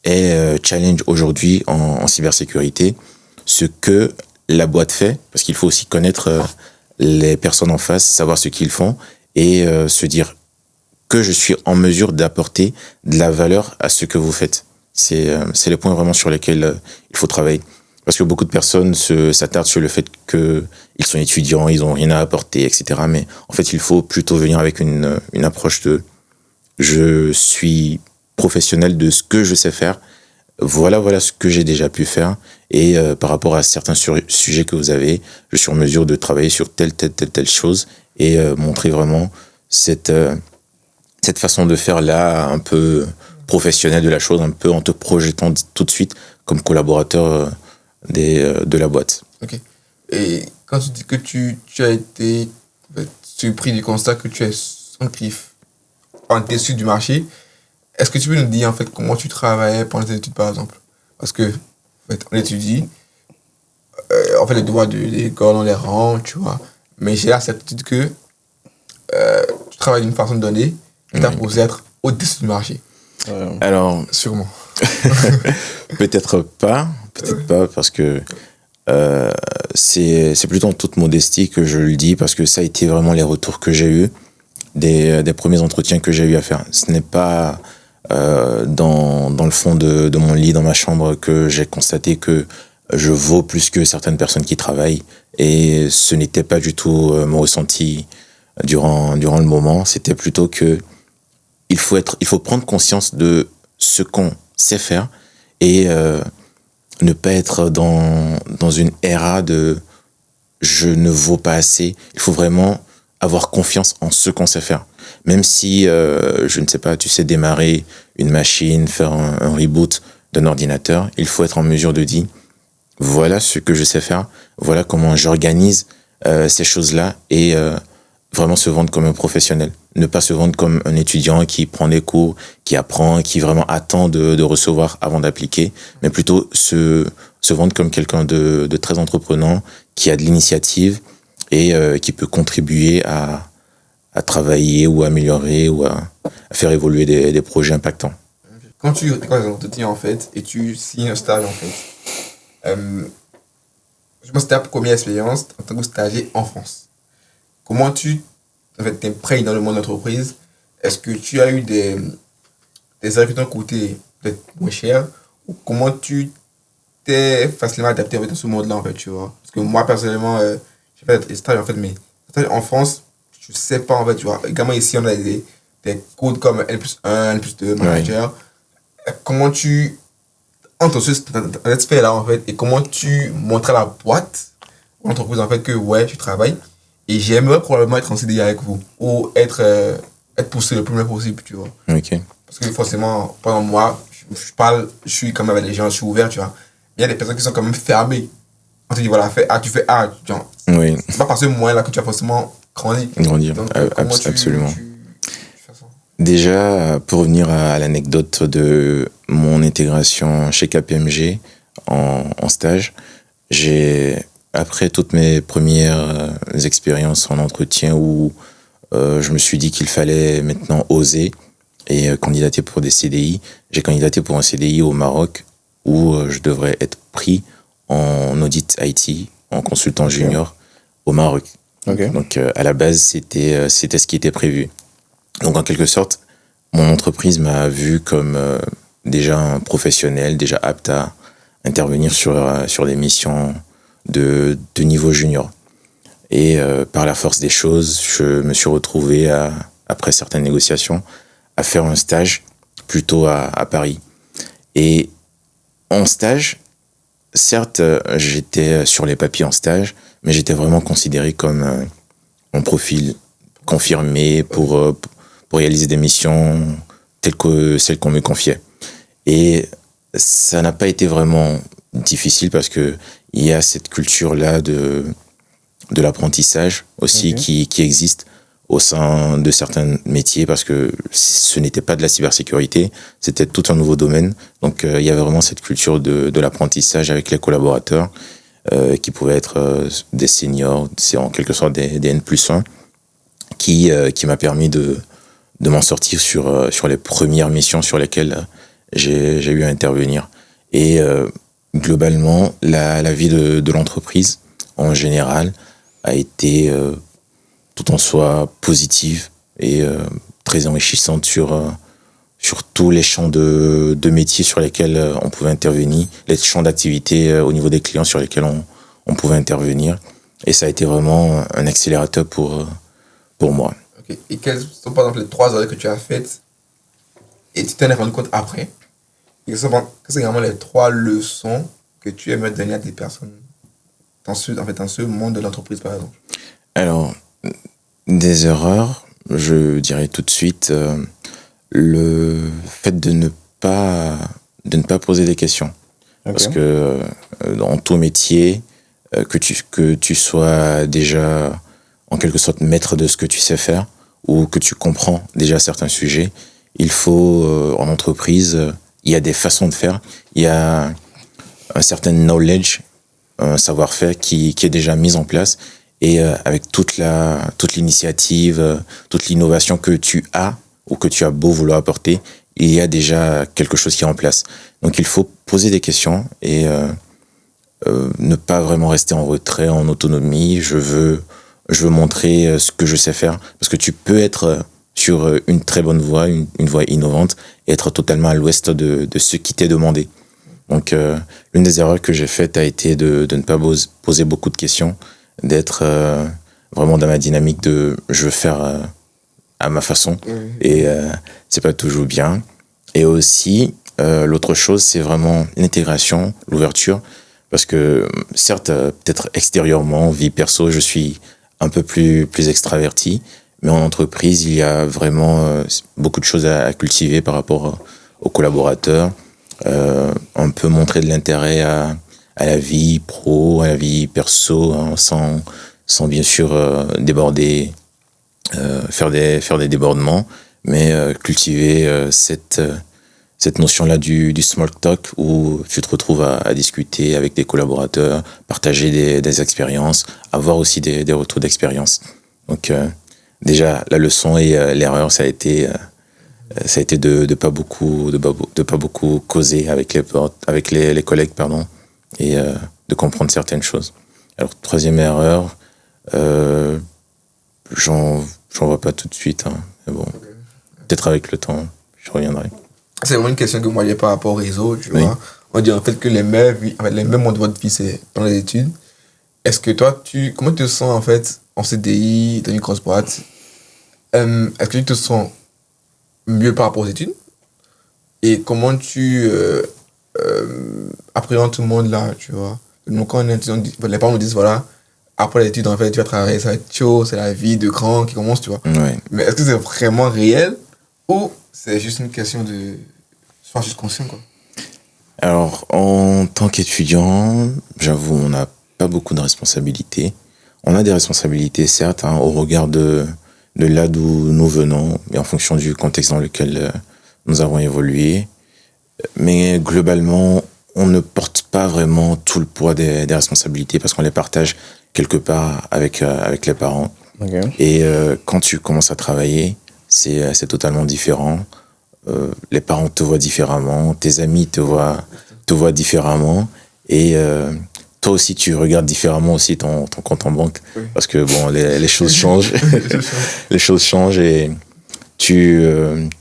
est challenge aujourd'hui en cybersécurité, ce que la boîte fait, parce qu'il faut aussi connaître les personnes en face, savoir ce qu'ils font et se dire que je suis en mesure d'apporter de la valeur à ce que vous faites. C'est les points vraiment sur lesquels il faut travailler. Parce que beaucoup de personnes s'attardent sur le fait qu'ils sont étudiants, ils n'ont rien à apporter, etc. Mais en fait, il faut plutôt venir avec une approche de je suis professionnel de ce que je sais faire. Voilà ce que j'ai déjà pu faire. Et par rapport à certains sujets que vous avez, je suis en mesure de travailler sur telle chose et montrer vraiment cette façon de faire là, un peu professionnelle de la chose, un peu en te projetant tout de suite comme collaborateur de la boîte. Ok. Et quand tu dis que tu as été en fait, surpris du constat que tu es senti en dessus du marché, est-ce que tu peux nous dire en fait comment tu travaillais pendant tes études par exemple? Parce que en fait, on étudie, on fait les devoirs de l'école, on les rend, tu vois. Mais j'ai la certitude que tu travailles d'une façon donnée et tu as posé être au-dessus du marché. Alors, Sûrement. peut-être pas, parce que c'est plutôt en toute modestie que je le dis, parce que ça a été vraiment les retours que j'ai eus, des premiers entretiens que j'ai eu à faire. Ce n'est pas dans le fond de mon lit, dans ma chambre, que j'ai constaté que je vaux plus que certaines personnes qui travaillent, et ce n'était pas du tout mon ressenti durant le moment. C'était plutôt que il faut prendre conscience de ce qu'on sait faire et ne pas être dans une ère de je ne vaux pas assez. Il faut vraiment avoir confiance en ce qu'on sait faire. Même si, je ne sais pas, tu sais démarrer une machine, faire un reboot d'un ordinateur, il faut être en mesure de dire voilà ce que je sais faire, voilà comment j'organise ces choses-là et vraiment se vendre comme un professionnel. Ne pas se vendre comme un étudiant qui prend des cours, qui apprend, qui vraiment attend de recevoir avant d'appliquer, mais plutôt se vendre comme quelqu'un de très entreprenant, qui a de l'initiative et qui peut contribuer à travailler ou à améliorer ou à faire évoluer des projets impactants. Quand tu entretiens en fait et tu signes un stage en fait, je pense que c'était ta première expérience en tant que stagiaire en France. Comment tu t'imprègnes dans le monde de l'entreprise? Est-ce que tu as eu des recruteurs coûtés peut-être moins cher? Ou comment tu t'es facilement adapté en fait, à ce monde-là en fait, tu vois? Parce que moi personnellement, j'ai fait des stages en fait, mais en France, je sais pas en fait, tu vois. Également ici, on a des codes comme N+1, N+2, manager. Ouais. Comment tu entre cette sphère-là en fait et comment tu montres à la boîte, à l'entreprise en fait que ouais, tu travailles et j'aimerais probablement être en CDI avec vous ou être poussé le plus loin possible, tu vois. Ok. Parce que forcément, pendant moi, je suis quand même avec les gens, je suis ouvert, tu vois. Il y a des personnes qui sont quand même fermées. On te dit voilà, fais A, tu fais A, genre. Oui. C'est pas parce que moi là que tu vas forcément grandir. Donc, absolument. Tu fais ça? Déjà, pour revenir à l'anecdote de mon intégration chez KPMG en stage, après toutes mes premières expériences en entretien où je me suis dit qu'il fallait maintenant oser et candidater pour des CDI, j'ai candidaté pour un CDI au Maroc où je devrais être pris en audit IT, en consultant junior au Maroc. Okay. Donc à la base, c'était ce qui était prévu. Donc en quelque sorte, mon entreprise m'a vu comme déjà un professionnel, déjà apte à intervenir sur des missions de niveau junior. Et par la force des choses, je me suis retrouvé, après certaines négociations, à faire un stage plutôt à Paris. Et en stage, certes, j'étais sur les papiers en stage, mais j'étais vraiment considéré comme un profil confirmé pour réaliser des missions telles que celles qu'on me confiait. Et ça n'a pas été vraiment difficile parce que il y a cette culture-là de l'apprentissage aussi qui existe au sein de certains métiers parce que ce n'était pas de la cybersécurité, c'était tout un nouveau domaine. Donc il y avait vraiment cette culture de l'apprentissage avec les collaborateurs qui pouvaient être des seniors, c'est en quelque sorte des N+1 qui m'a permis de m'en sortir sur les premières missions sur lesquelles j'ai eu à intervenir. Et globalement, la vie de l'entreprise en général a été tout en soi positive et très enrichissante sur tous les champs de métiers sur lesquels on pouvait intervenir, les champs d'activité au niveau des clients sur lesquels on pouvait intervenir. Et ça a été vraiment un accélérateur pour moi. Okay. Et quelles sont par exemple les 3 heures que tu as faites et tu t'en es rendu compte après? Et quelles sont vraiment les 3 leçons que tu aimerais donner à des personnes dans ce monde de l'entreprise par exemple? Alors, des erreurs, je dirais tout de suite le fait de ne pas poser des questions. Okay. Parce que dans tout métier, que tu sois déjà en quelque sorte maître de ce que tu sais faire ou que tu comprends déjà certains sujets. Il faut, en entreprise, il y a des façons de faire, il y a un certain knowledge, un savoir-faire qui est déjà mis en place et avec toute l'initiative, toute l'innovation que tu as ou que tu as beau vouloir apporter, il y a déjà quelque chose qui est en place. Donc il faut poser des questions et ne pas vraiment rester en retrait, en autonomie. Je veux montrer ce que je sais faire parce que tu peux être sur une très bonne voie, une voie innovante et être totalement à l'ouest de ce qui t'est demandé. Donc l'une des erreurs que j'ai faites a été de ne pas poser beaucoup de questions, d'être vraiment dans ma dynamique de je veux faire à ma façon et c'est pas toujours bien. Et aussi l'autre chose c'est vraiment l'intégration, l'ouverture parce que certes peut-être extérieurement, vie perso, je suis un peu plus extraverti, mais en entreprise il y a vraiment beaucoup de choses à cultiver par rapport aux collaborateurs. On peut montrer de l'intérêt à la vie pro, à la vie perso, hein, sans bien sûr déborder, faire des débordements, mais cultiver cette notion-là du small talk où tu te retrouves à discuter avec des collaborateurs, partager des expériences, avoir aussi des retours d'expérience. Donc déjà la leçon et l'erreur ça a été de pas beaucoup causer avec les collègues et de comprendre certaines choses. Alors troisième erreur, j'en vois pas tout de suite, hein, mais bon, peut-être avec le temps, je reviendrai. C'est vraiment une question que moi j'ai par rapport au réseau, tu Oui. vois. On dit en fait que les meilleurs moments de votre vie c'est pendant les études. Est-ce que toi, comment tu te sens en fait en CDI, dans une grosse boîte? Est-ce que tu te sens mieux par rapport aux études? Et comment tu appréhendes tout le monde là, tu vois? Donc quand on est étudiant, les parents nous disent voilà, après les études en fait tu vas travailler, ça va être chaud, c'est la vie de grand qui commence, tu vois. Ouais. Mais est-ce que c'est vraiment réel ou c'est juste une question de sois juste conscient quoi? Alors, en tant qu'étudiant, j'avoue, on n'a pas beaucoup de responsabilités. On a des responsabilités, certes, hein, au regard de là d'où nous venons et en fonction du contexte dans lequel nous avons évolué. Mais globalement, on ne porte pas vraiment tout le poids des responsabilités parce qu'on les partage quelque part avec les parents. Okay. Et quand tu commences à travailler, c'est totalement différent. Les parents te voient différemment, tes amis te voient différemment et toi aussi tu regardes différemment aussi ton compte en banque parce que bon les choses changent. Les choses changent et tu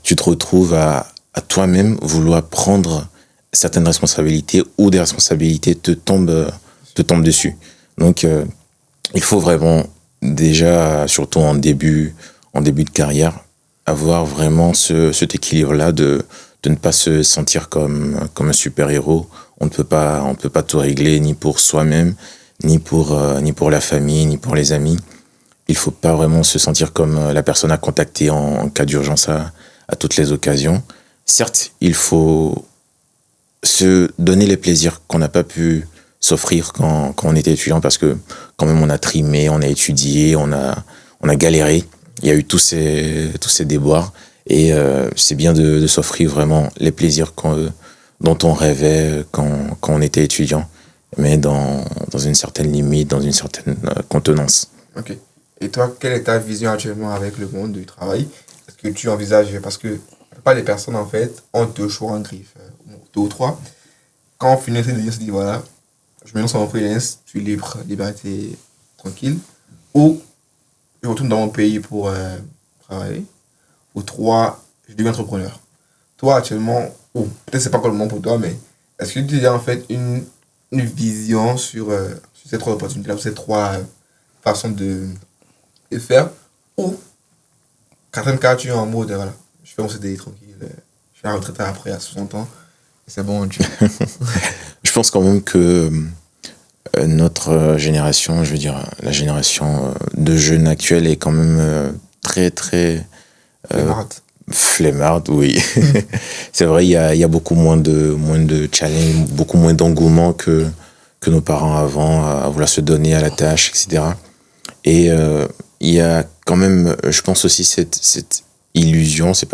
te retrouves à toi-même vouloir prendre certaines responsabilités ou des responsabilités te tombent dessus. Donc il faut vraiment déjà, surtout en début de carrière, avoir vraiment cet équilibre-là de ne pas se sentir comme un super-héros. On ne peut pas tout régler, ni pour soi-même, ni pour la famille, ni pour les amis. Il faut pas vraiment se sentir comme la personne à contacter en cas d'urgence à toutes les occasions. Certes, il faut se donner les plaisirs qu'on n'a pas pu s'offrir quand on était étudiant parce que quand même on a trimé, on a étudié, on a galéré. Il y a eu tous ces déboires et c'est bien de s'offrir vraiment les plaisirs dont on rêvait quand on était étudiant, mais dans une certaine limite, dans une certaine contenance. Ok. Et toi, quelle est ta vision actuellement avec le monde du travail? Est-ce que tu envisages, parce que la plupart des personnes en fait ont deux choix en griffe, deux ou trois. Quand on finit de se dit voilà, je me lance en freelance, je suis libre, liberté, tranquille, ou je retourne dans mon pays pour travailler, ou trois, je deviens entrepreneur. Toi, actuellement, ou peut-être c'est pas encore le moment pour toi, mais est-ce que tu as en fait une vision sur ces trois opportunités-là, ces trois façons de faire, ou quatrième cas, tu es en mode, voilà, je fais mon CDI tranquille, je suis à la retraite après à 60 ans, et c'est bon, tu vois. Je pense quand même que notre génération, je veux dire, la génération de jeunes actuels est quand même très, très... flemmarde, oui. C'est vrai, il y a beaucoup moins de challenge, beaucoup moins d'engouement que que nos parents avant, à vouloir se donner à la tâche, etc. Et il y a quand même, je pense aussi, cette illusion, c'est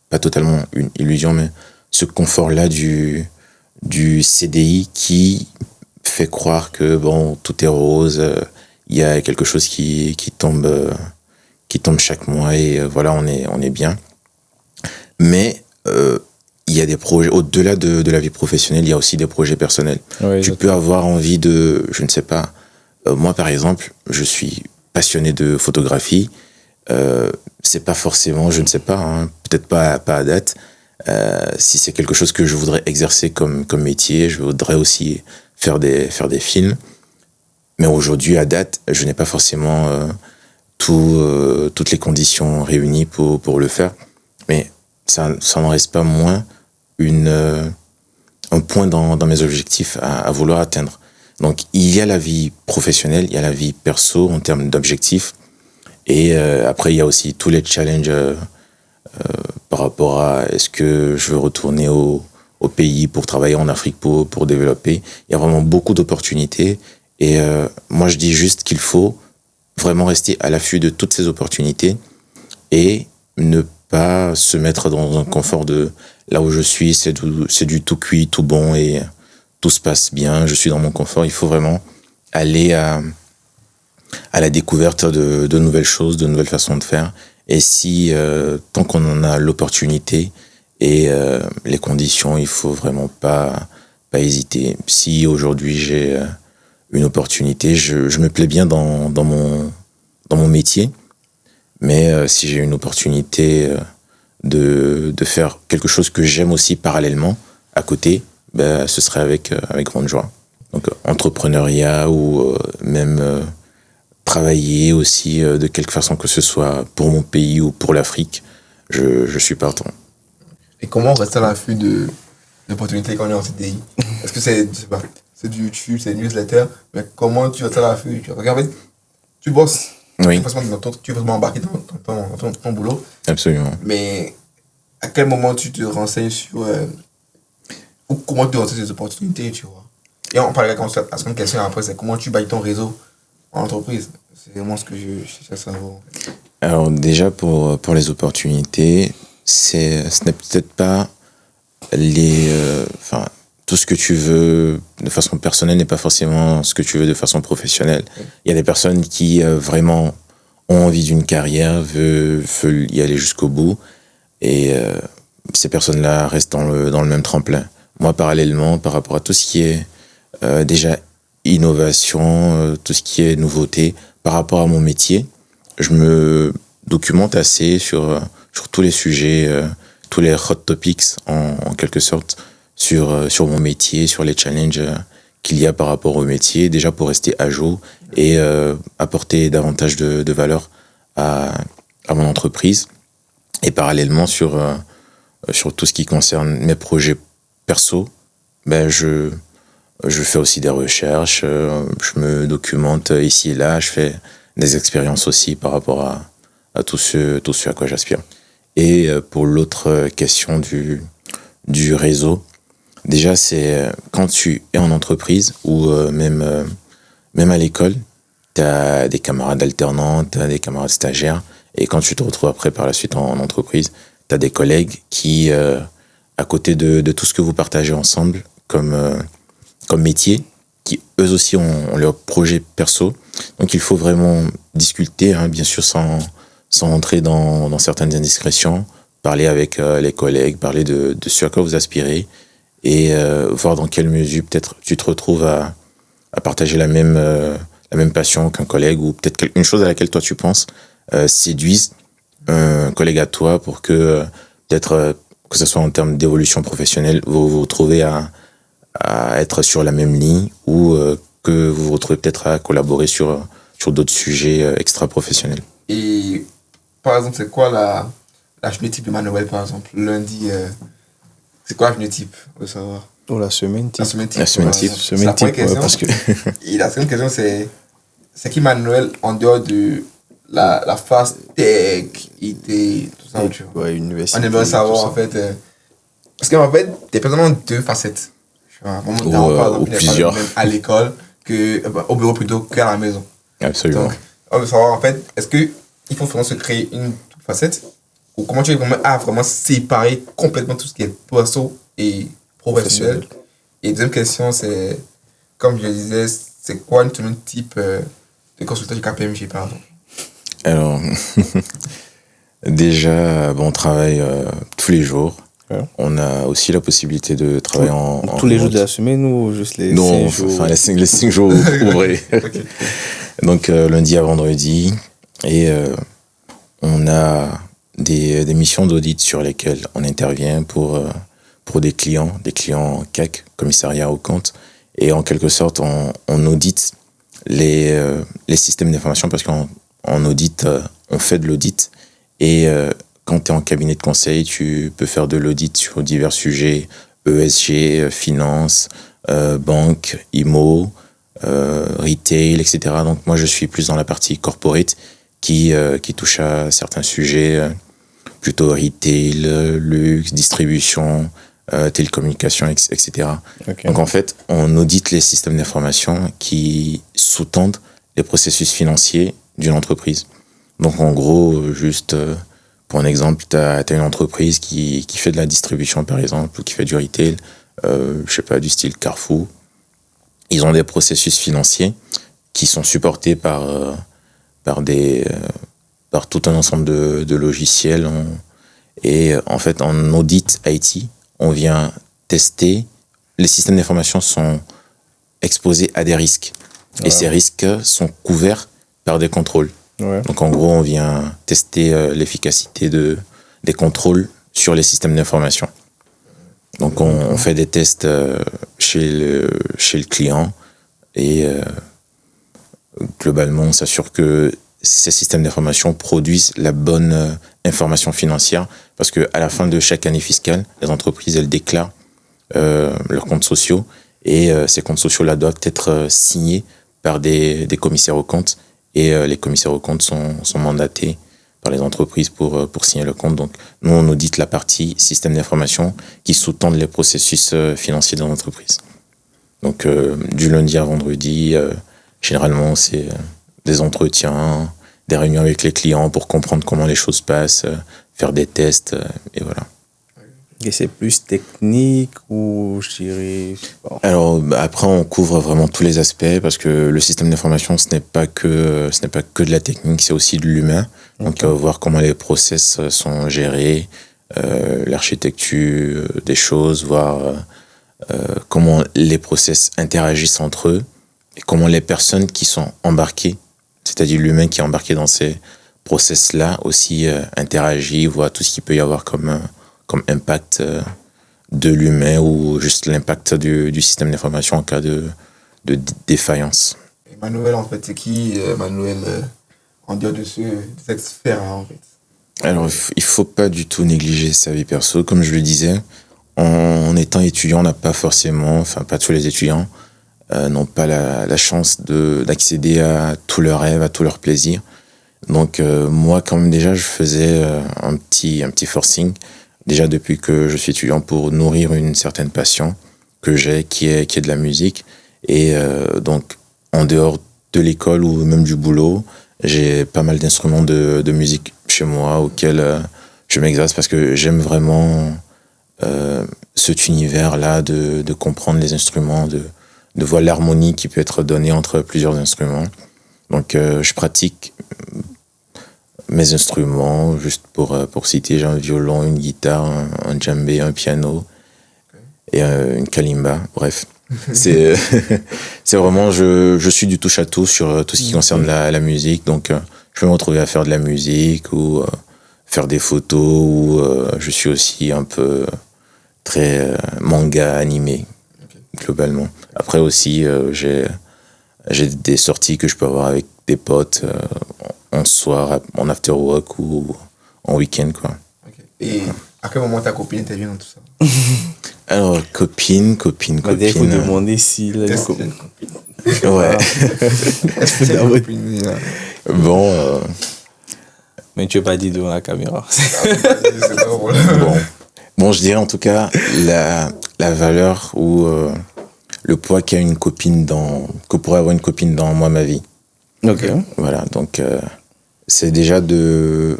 pas totalement une illusion, mais ce confort-là du CDI qui fait croire que bon, tout est rose, il y a quelque chose qui tombe chaque mois et voilà, on est bien. Mais il y a des projets, au-delà de la vie professionnelle, il y a aussi des projets personnels. Ouais, Tu peux avoir envie de, je ne sais pas, moi par exemple, je suis passionné de photographie. C'est pas forcément, je ne sais pas, hein, peut-être pas à date. Si c'est quelque chose que je voudrais exercer comme métier, je voudrais aussi faire des films. Mais aujourd'hui, à date, je n'ai pas forcément toutes les conditions réunies pour le faire. Mais ça n'en reste pas moins un point dans mes objectifs à vouloir atteindre. Donc, il y a la vie professionnelle, il y a la vie perso en termes d'objectifs. Et après, il y a aussi tous les challenges par rapport à est-ce que je veux retourner au pays pour travailler en Afrique, pour développer. Il y a vraiment beaucoup d'opportunités. Et moi, je dis juste qu'il faut vraiment rester à l'affût de toutes ces opportunités et ne pas se mettre dans un confort de là où je suis, c'est du tout cuit, tout bon et tout se passe bien, je suis dans mon confort. Il faut vraiment aller à la découverte de nouvelles choses, de nouvelles façons de faire. Et si, tant qu'on en a l'opportunité et les conditions, il faut vraiment pas hésiter. Si aujourd'hui j'ai une opportunité, je me plais bien dans mon métier, mais si j'ai une opportunité de faire quelque chose que j'aime aussi parallèlement, à côté, ben, ce serait avec grande joie. Donc entrepreneuriat ou même travailler aussi de quelque façon que ce soit pour mon pays ou pour l'Afrique, je suis partant. Et comment on reste à l'affût d'opportunités quand on est en CDI? Est-ce que c'est, je sais pas, c'est du YouTube, c'est une newsletter, mais comment tu restes à l'affût? En fait, tu bosses, Oui, tu vas embarquer dans ton boulot, absolument. mais à quel moment tu te renseignes sur ou comment tu renseignes ces opportunités, tu vois? Et on parlera comme ça, la seconde question après, c'est comment tu bâtis ton réseau en entreprise. C'est vraiment ce que je cherche à savoir. Alors déjà pour les opportunités, ce n'est peut-être pas enfin tout ce que tu veux de façon personnelle n'est pas forcément ce que tu veux de façon professionnelle. Il y a des personnes qui vraiment ont envie d'une carrière, veulent y aller jusqu'au bout et ces personnes-là restent dans le même tremplin. Moi parallèlement par rapport à tout ce qui est déjà innovation, tout ce qui est nouveauté par rapport à mon métier, je me documente assez sur tous les sujets, tous les hot topics en quelque sorte sur mon métier, sur les challenges qu'il y a par rapport au métier, déjà pour rester à jour et apporter davantage de valeur à mon entreprise. Et parallèlement sur tout ce qui concerne mes projets perso, ben je fais aussi des recherches, je me documente ici et là, je fais des expériences aussi par rapport à tout ce à quoi j'aspire. Et pour l'autre question du réseau, déjà c'est quand tu es en entreprise ou même à l'école, tu as des camarades alternants, tu as des camarades stagiaires, et quand tu te retrouves après par la suite en entreprise, tu as des collègues qui, à côté de tout ce que vous partagez ensemble comme métier, qui eux aussi ont leur projet perso. Donc il faut vraiment discuter, hein, bien sûr sans entrer dans certaines indiscrétions, parler avec les collègues, parler de ce à quoi vous aspirez et voir dans quelle mesure peut-être tu te retrouves à partager la même passion qu'un collègue ou peut-être une chose à laquelle toi tu penses séduise un collègue à toi pour que peut-être que ce soit en termes d'évolution professionnelle, vous vous retrouvez à être sur la même ligne ou que vous vous retrouvez peut-être à collaborer sur d'autres sujets extra-professionnels. Et par exemple, c'est quoi la journée type de Manuel, par exemple? Lundi, c'est quoi la journée type? On veut savoir. Oh, la semaine type. La semaine type. La semaine type. C'est la première question. Parce que Et la seconde question, c'est qui Manuel en dehors de la phase tech, IT, tout ça, tu vois? ouais, université. On aimerait savoir, tout en fait. Parce qu'en fait, t'es présentement deux facettes. ou plusieurs. Même à l'école, au bureau plutôt qu'à la maison. Absolument. Donc, on veut savoir, en fait, est-ce qu'il faut vraiment se créer une facette ou comment tu es vraiment séparer complètement tout ce qui est perso et professionnel? Et deuxième question, c'est, comme je le disais, c'est quoi un type de consultant du KPMG, par exemple? Alors, déjà, on travaille tous les jours. Ouais. On a aussi la possibilité de travailler en tous les jours remote. de la semaine ou juste les Non, 5 jours? enfin les 5 jours ouvrés. Ok. Donc lundi à vendredi. Et on a des missions d'audit sur lesquelles on intervient pour des clients CAC, commissariat aux comptes. Et en quelque sorte, on audite les systèmes d'information parce qu'en audit, on fait de l'audit. Et quand tu es en cabinet de conseil, tu peux faire de l'audit sur divers sujets, ESG, finance, banque, IMO, retail, etc. Donc moi, je suis plus dans la partie corporate qui touche à certains sujets, plutôt retail, luxe, distribution, télécommunications, etc. Okay. Donc en fait, on audite les systèmes d'information qui sous-tendent les processus financiers d'une entreprise. Donc en gros, juste pour un exemple, tu as une entreprise qui fait de la distribution par exemple, ou qui fait du retail, je sais pas, du style Carrefour. Ils ont des processus financiers qui sont supportés par tout un ensemble de logiciels. Et en fait, en audit IT, on vient tester. Les systèmes d'information sont exposés à des risques. Ouais. Et ces risques sont couverts par des contrôles. Ouais. Donc en gros, on vient tester l'efficacité des contrôles sur les systèmes d'information. Donc on fait des tests chez le client et globalement, on s'assure que ces systèmes d'information produisent la bonne information financière parce qu'à la fin de chaque année fiscale, les entreprises, elles déclarent leurs comptes sociaux et ces comptes sociaux-là doivent être signés par des commissaires aux comptes et les commissaires aux comptes sont mandatés par les entreprises pour signer le compte. Donc, nous, on audite la partie système d'information qui sous-tendent les processus financiers de l'entreprise. Donc, du lundi à vendredi, généralement, c'est des entretiens, des réunions avec les clients pour comprendre comment les choses passent, faire des tests, et voilà. Et c'est plus technique ou je dirais... Bon. Alors après on couvre vraiment tous les aspects parce que le système d'information ce n'est pas que de la technique, c'est aussi de l'humain. Donc voir comment les process sont gérés, l'architecture des choses, voir comment les process interagissent entre eux et comment les personnes qui sont embarquées, c'est-à-dire l'humain qui est embarqué dans ces process là aussi interagit, voit tout ce qu'il peut y avoir comme impact de l'humain ou juste l'impact du système d'information en cas de défaillance. Et Manuel, en fait, c'est qui Manuel en dehors de cette sphère en fait? Alors, il ne faut pas du tout négliger sa vie perso. Comme je le disais, en étant étudiant, on n'a pas forcément, enfin pas tous les étudiants, n'ont pas la chance d'accéder à tous leurs rêves, à tous leurs plaisirs. Donc moi, quand même déjà, je faisais un petit forcing. Déjà depuis que je suis étudiant pour nourrir une certaine passion que j'ai qui est de la musique. Et donc, en dehors de l'école ou même du boulot, j'ai pas mal d'instruments de musique chez moi auxquels je m'exerce parce que j'aime vraiment cet univers-là de comprendre les instruments, de voir l'harmonie qui peut être donnée entre plusieurs instruments. Donc, je pratique mes instruments, juste pour citer, j'ai un violon, une guitare, un djembé, un piano et une kalimba, bref. C'est vraiment, je suis du touche à tout sur tout ce qui concerne la musique, donc je peux me retrouver à faire de la musique ou faire des photos ou je suis aussi un peu très manga animé, globalement. Après aussi, j'ai des sorties que je peux avoir avec des potes en soir, en after work ou en week-end, quoi. Okay. Et à quel moment ta copine intervient dans tout ça? Alors, copine. Il faut demander si elle a une copine. Ouais. Est-ce que c'est une copine? Bon. Mais tu n'as pas dit devant la caméra. Bon, je dirais en tout cas la valeur ou le poids qu'a une copine que pourrait avoir une copine dans moi, ma vie. Ok. Voilà, donc c'est déjà de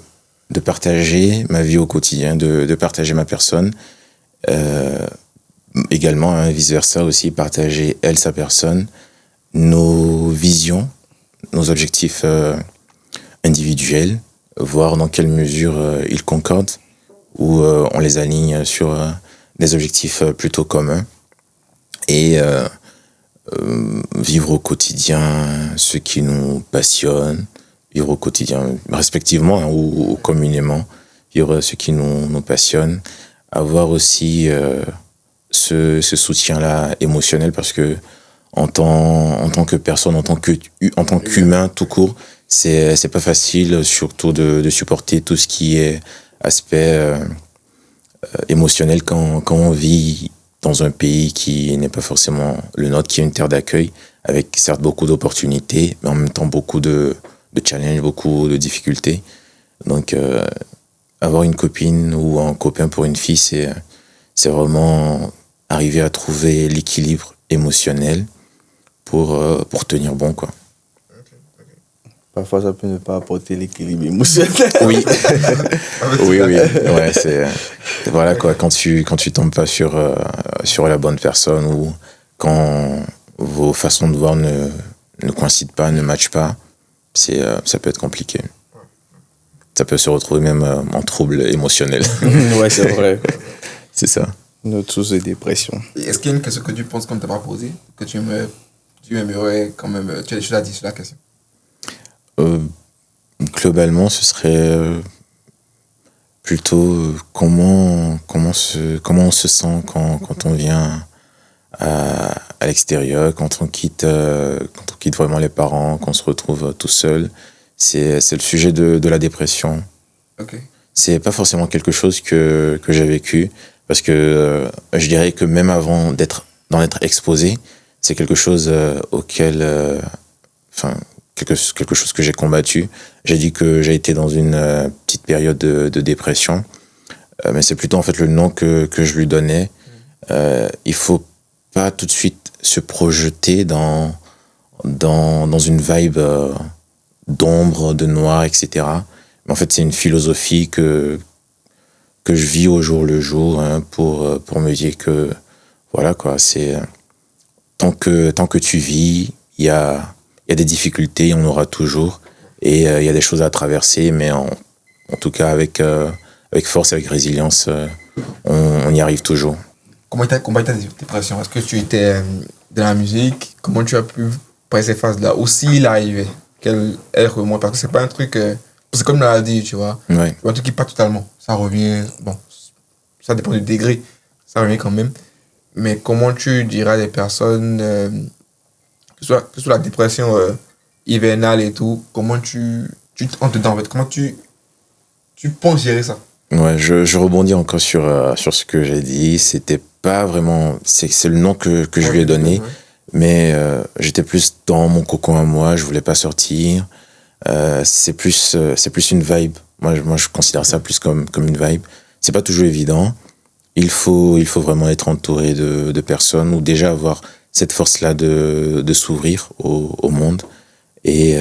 partager ma vie au quotidien, de partager ma personne. Également, hein, vice-versa aussi, partager elle, sa personne, nos visions, nos objectifs individuels, voir dans quelle mesure ils concordent ou on les aligne sur des objectifs plutôt communs et vivre au quotidien ce qui nous passionne, vivre au quotidien respectivement, hein, ou communément, vivre ce qui nous passionne, avoir aussi ce soutien-là émotionnel parce que en tant que personne, en tant qu'humain tout court, c'est pas facile surtout de supporter tout ce qui est aspect émotionnel quand on vit dans un pays qui n'est pas forcément le nôtre, qui est une terre d'accueil, avec certes beaucoup d'opportunités, mais en même temps beaucoup de challenges, beaucoup de difficultés. Donc, avoir une copine ou un copain pour une fille, c'est vraiment arriver à trouver l'équilibre émotionnel pour tenir bon, quoi. Parfois, ça peut ne pas apporter l'équilibre émotionnel. Oui. Oui. Ouais, voilà, quoi. Quand tu tombes pas sur la bonne personne ou quand vos façons de voir ne coïncident pas, ne matchent pas, ça peut être compliqué. Ça peut se retrouver même en trouble émotionnel. Ouais, c'est vrai. C'est ça. Notre source de dépression. Est-ce qu'il y a une question que tu penses qu'on ne t'a pas posée, que tu aimerais quand même, tu as des choses à dire sur la question? Globalement, ce serait plutôt comment on se sent quand on vient à l'extérieur, quand on quitte vraiment les parents, qu'on se retrouve tout seul. C'est le sujet de la dépression. Ok. C'est pas forcément quelque chose que j'ai vécu, parce que je dirais que même avant d'en être exposé, c'est quelque chose auquel, quelque chose que j'ai combattu. J'ai dit que j'ai été dans une petite période de dépression, mais c'est plutôt en fait le nom que je lui donnais. Il faut pas tout de suite se projeter dans une vibe d'ombre, de noir, etc. Mais en fait, c'est une philosophie que je vis au jour le jour, hein, pour me dire que voilà, quoi, c'est tant que tu vis, il y a des difficultés, il y en aura toujours, et il y a des choses à traverser, mais en tout cas avec force, avec résilience, on y arrive toujours. Comment tu as combattu ta dépression? Est-ce que tu étais dans la musique? Comment tu as pu passer ces phases-là? Ou s'il arrivait, qu'elle remonte? Parce que c'est pas un truc... c'est comme l'a dit, tu vois. Ouais. Un truc qui part totalement. Ça revient... Bon, ça dépend du degré. Ça revient quand même. Mais comment tu diras à des personnes, que ce soit la dépression hivernale et tout, comment tu entres dedans, en fait? Comment tu penses gérer ça? Ouais, je rebondis encore sur ce que j'ai dit. C'était pas vraiment... C'est le nom que je lui ai donné. Ouais. Mais j'étais plus dans mon cocon à moi. Je voulais pas sortir. C'est plus une vibe. Moi, je considère ça plus comme une vibe. C'est pas toujours évident. Il faut vraiment être entouré de personnes ou déjà avoir cette force-là de s'ouvrir au monde. Et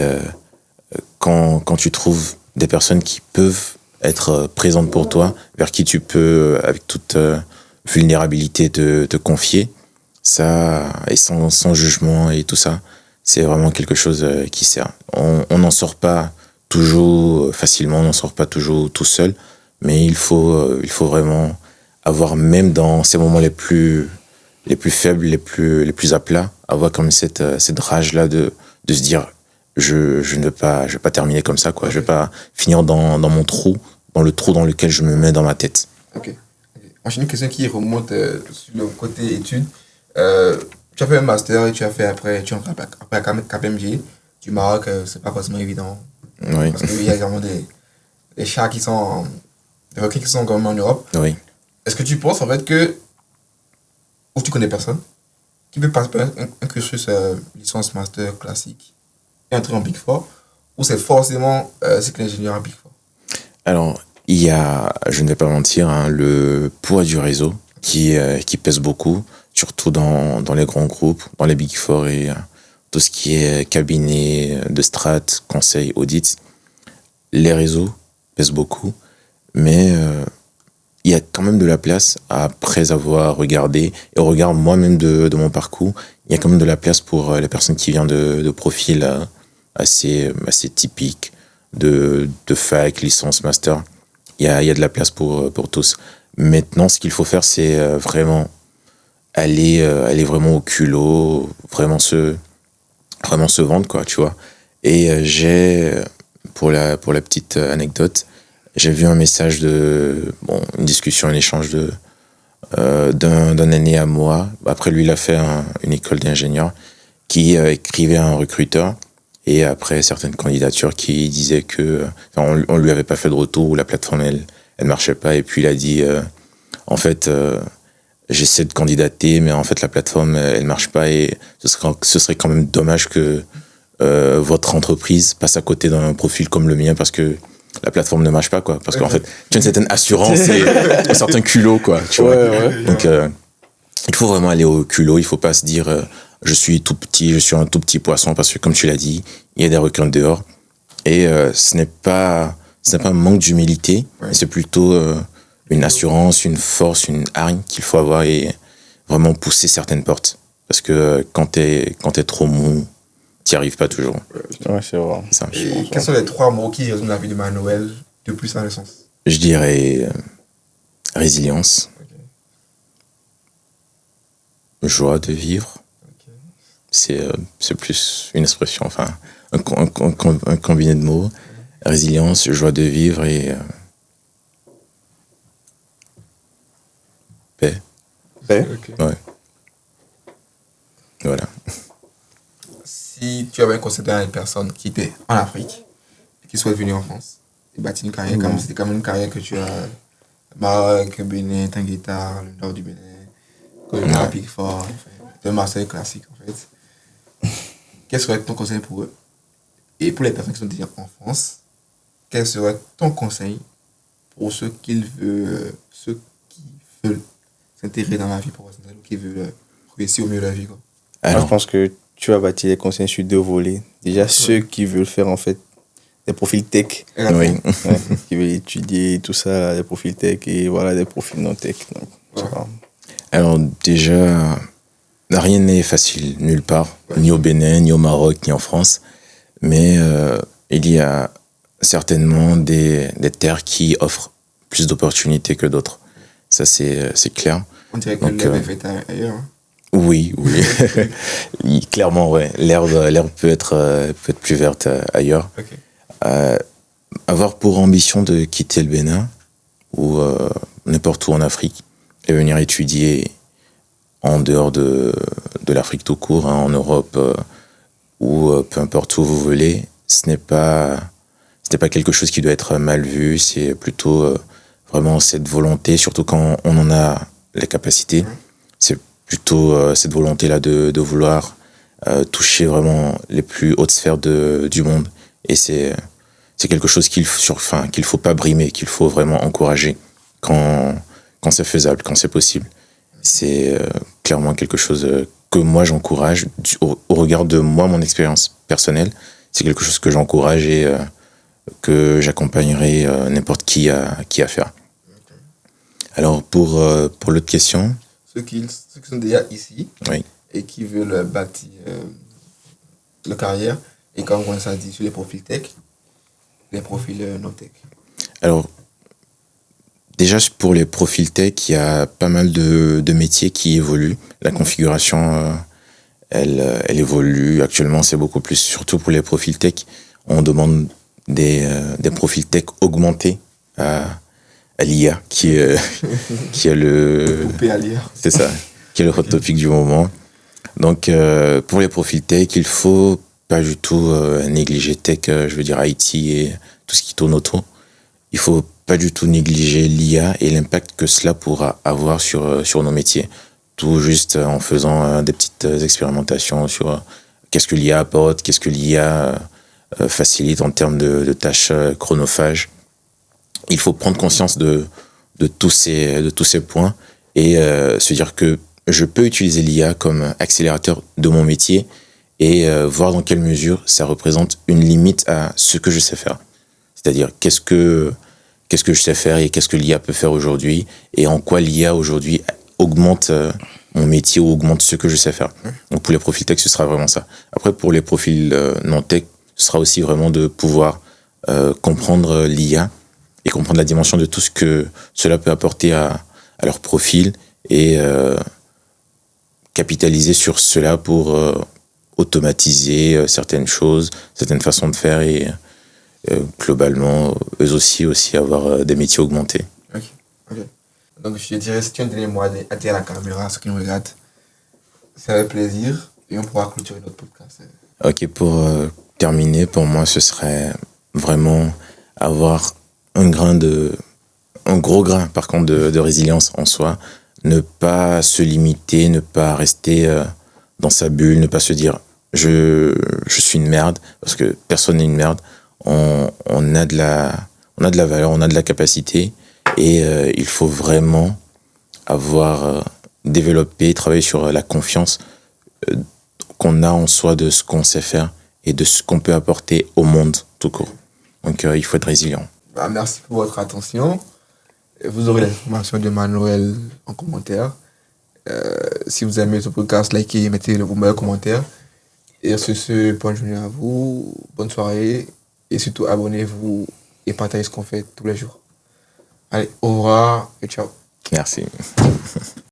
quand tu trouves des personnes qui peuvent être présentes pour toi, vers qui tu peux, avec toute vulnérabilité, te confier, ça, et sans jugement et tout ça, c'est vraiment quelque chose qui sert. On n'en sort pas toujours facilement, on n'en sort pas toujours tout seul, mais il faut vraiment avoir, même dans ces moments les plus faibles, les plus à plat, avoir comme cette rage-là de se dire je ne vais pas terminer comme ça, quoi. Je vais pas finir dans mon trou, dans le trou dans lequel je me mets dans ma tête. Ok. Moi, j'ai une question qui remonte sur le côté études. Tu as fait un master et tu as fait après KPMG du Maroc. C'est pas forcément évident. Oui. Parce qu'il y a vraiment des chats qui sont... des requins qui sont quand même en Europe. Oui. Est-ce que tu penses en fait que... ou tu connais personne qui peut passer un cursus licence master classique et entrer en Big Four, ou c'est forcément cycle ingénieur en Big Four? Alors, il y a, je ne vais pas mentir, hein, le poids du réseau qui pèse beaucoup. surtout dans les grands groupes, dans les Big Four et tout ce qui est cabinet de strat, conseil, audit. Les réseaux pèsent beaucoup, mais il y a quand même de la place après avoir regardé, et au regard moi-même de mon parcours, il y a quand même de la place pour les personnes qui viennent de profils assez typiques, de fac, licence, master. Il y a de la place pour tous. Maintenant, ce qu'il faut faire, c'est vraiment aller vraiment au culot, vraiment se vendre, quoi, tu vois. Et pour la petite anecdote, j'ai vu un message une discussion, un échange d'un aîné à moi. Après, lui, il a fait une école d'ingénieur qui écrivait à un recruteur. Et après, certaines candidatures qui disaient on lui avait pas fait de retour, ou la plateforme, elle marchait pas. Et puis, il a dit, en fait, j'essaie de candidater, mais en fait, la plateforme, elle marche pas. Et ce serait quand même dommage que votre entreprise passe à côté d'un profil comme le mien, parce que la plateforme ne marche pas, quoi. Parce qu'en fait, tu as une certaine assurance et un certain culot, quoi. Tu vois. Donc, il faut vraiment aller au culot. Il faut pas se dire, je suis tout petit, je suis un tout petit poisson, parce que, comme tu l'as dit, il y a des requins dehors. Et ce n'est pas un manque d'humilité, mais c'est plutôt une assurance, une force, une hargne qu'il faut avoir et vraiment pousser certaines portes. Parce que quand t'es trop mou, t'y arrives pas toujours. Ouais, c'est vrai. Ça. Et quels sont les 3 mots qui résument la vie de Manuel de plus en essence? Je dirais résilience, joie de vivre. C'est plus une expression, enfin, un combiné de mots. Résilience, joie de vivre et paix. Paix. Ouais. Voilà. Si tu avais un conseil à une personne qui était en Afrique, qui souhaite venir en France, et bâtir une carrière, c'était quand même une carrière que tu as Maroc, Bénin, Tangueta, le nord du Bénin, comme le Big Four, un master classique en fait. Quel serait ton conseil pour eux? Et pour les personnes qui sont déjà en France, quel serait ton conseil pour ceux qui veulent s'intégrer dans la vie professionnelle ou qui veulent réussir au mieux de la vie, quoi? Alors, je pense que tu vas bâtir les conseils sur 2 volets. Déjà, ceux qui veulent faire en fait des profils tech, Oui. qui veulent étudier tout ça, des profils tech et voilà, des profils non tech. Donc, Alors déjà, rien n'est facile, nulle part, ni au Bénin, ni au Maroc, ni en France. Mais il y a certainement des terres qui offrent plus d'opportunités que d'autres. Ça, c'est clair. On dirait que l'herbe est faite ailleurs. Oui. Clairement, ouais. L'herbe peut être plus verte ailleurs. Okay. Avoir pour ambition de quitter le Bénin ou n'importe où en Afrique et venir étudier en dehors de l'Afrique tout court, hein, en Europe ou peu importe où vous voulez, ce n'est pas quelque chose qui doit être mal vu. C'est plutôt vraiment cette volonté, surtout quand on en a les capacités. C'est plutôt cette volonté-là de vouloir toucher vraiment les plus hautes sphères du monde. Et c'est quelque chose qu'il faut pas brimer, qu'il faut vraiment encourager quand c'est faisable, quand c'est possible. C'est clairement quelque chose que moi j'encourage au regard de moi, mon expérience personnelle. C'est quelque chose que j'encourage et que j'accompagnerai n'importe qui à faire. Alors pour l'autre question, Ceux qui sont déjà ici, oui. Et qui veulent bâtir leur carrière, et quand on ça dit sur les profils tech, les profils non tech. Alors déjà pour les profils tech, il y a pas mal de métiers qui évoluent. La configuration elle évolue. Actuellement, c'est beaucoup plus, surtout pour les profils tech, on demande des profils tech augmentés à l'IA, qui est le... C'est ça, qui est le hot topic du moment. Donc, pour les profils tech, il faut pas du tout négliger tech, je veux dire IT et tout ce qui tourne autour. Il faut pas du tout négliger l'IA et l'impact que cela pourra avoir sur nos métiers. Tout juste en faisant des petites expérimentations sur qu'est-ce que l'IA apporte, qu'est-ce que l'IA facilite en termes de tâches chronophages. Il faut prendre conscience de tous ces points et se dire que je peux utiliser l'IA comme accélérateur de mon métier et voir dans quelle mesure ça représente une limite à ce que je sais faire. C'est-à-dire qu'est-ce que je sais faire et qu'est-ce que l'IA peut faire aujourd'hui et en quoi l'IA aujourd'hui augmente mon métier ou augmente ce que je sais faire. Donc pour les profils tech, ce sera vraiment ça. Après, pour les profils non tech, ce sera aussi vraiment de pouvoir comprendre l'IA et comprendre la dimension de tout ce que cela peut apporter à leur profil et capitaliser sur cela pour automatiser certaines choses, certaines façons de faire et globalement, eux aussi avoir des métiers augmentés. Ok. Donc, je te dirais, si tu as un dernier mot à dire à la caméra, ceux qui nous regardent, c'est avec plaisir et on pourra clôturer notre podcast. Ok, pour terminer, pour moi, ce serait vraiment avoir un gros grain, par contre, de résilience en soi. Ne pas se limiter, ne pas rester dans sa bulle, ne pas se dire je suis une merde, parce que personne n'est une merde. On a de la valeur, on a de la capacité et il faut vraiment avoir développé, travailler sur la confiance qu'on a en soi de ce qu'on sait faire et de ce qu'on peut apporter au monde tout court. Donc il faut être résilient. Merci pour votre attention. Vous aurez l'information de Manuel en commentaire. Si vous aimez ce podcast, likez, mettez vos meilleurs commentaires. Et sur ce, bonne journée à vous, bonne soirée. Et surtout, abonnez-vous et partagez ce qu'on fait tous les jours. Allez, au revoir et ciao. Merci.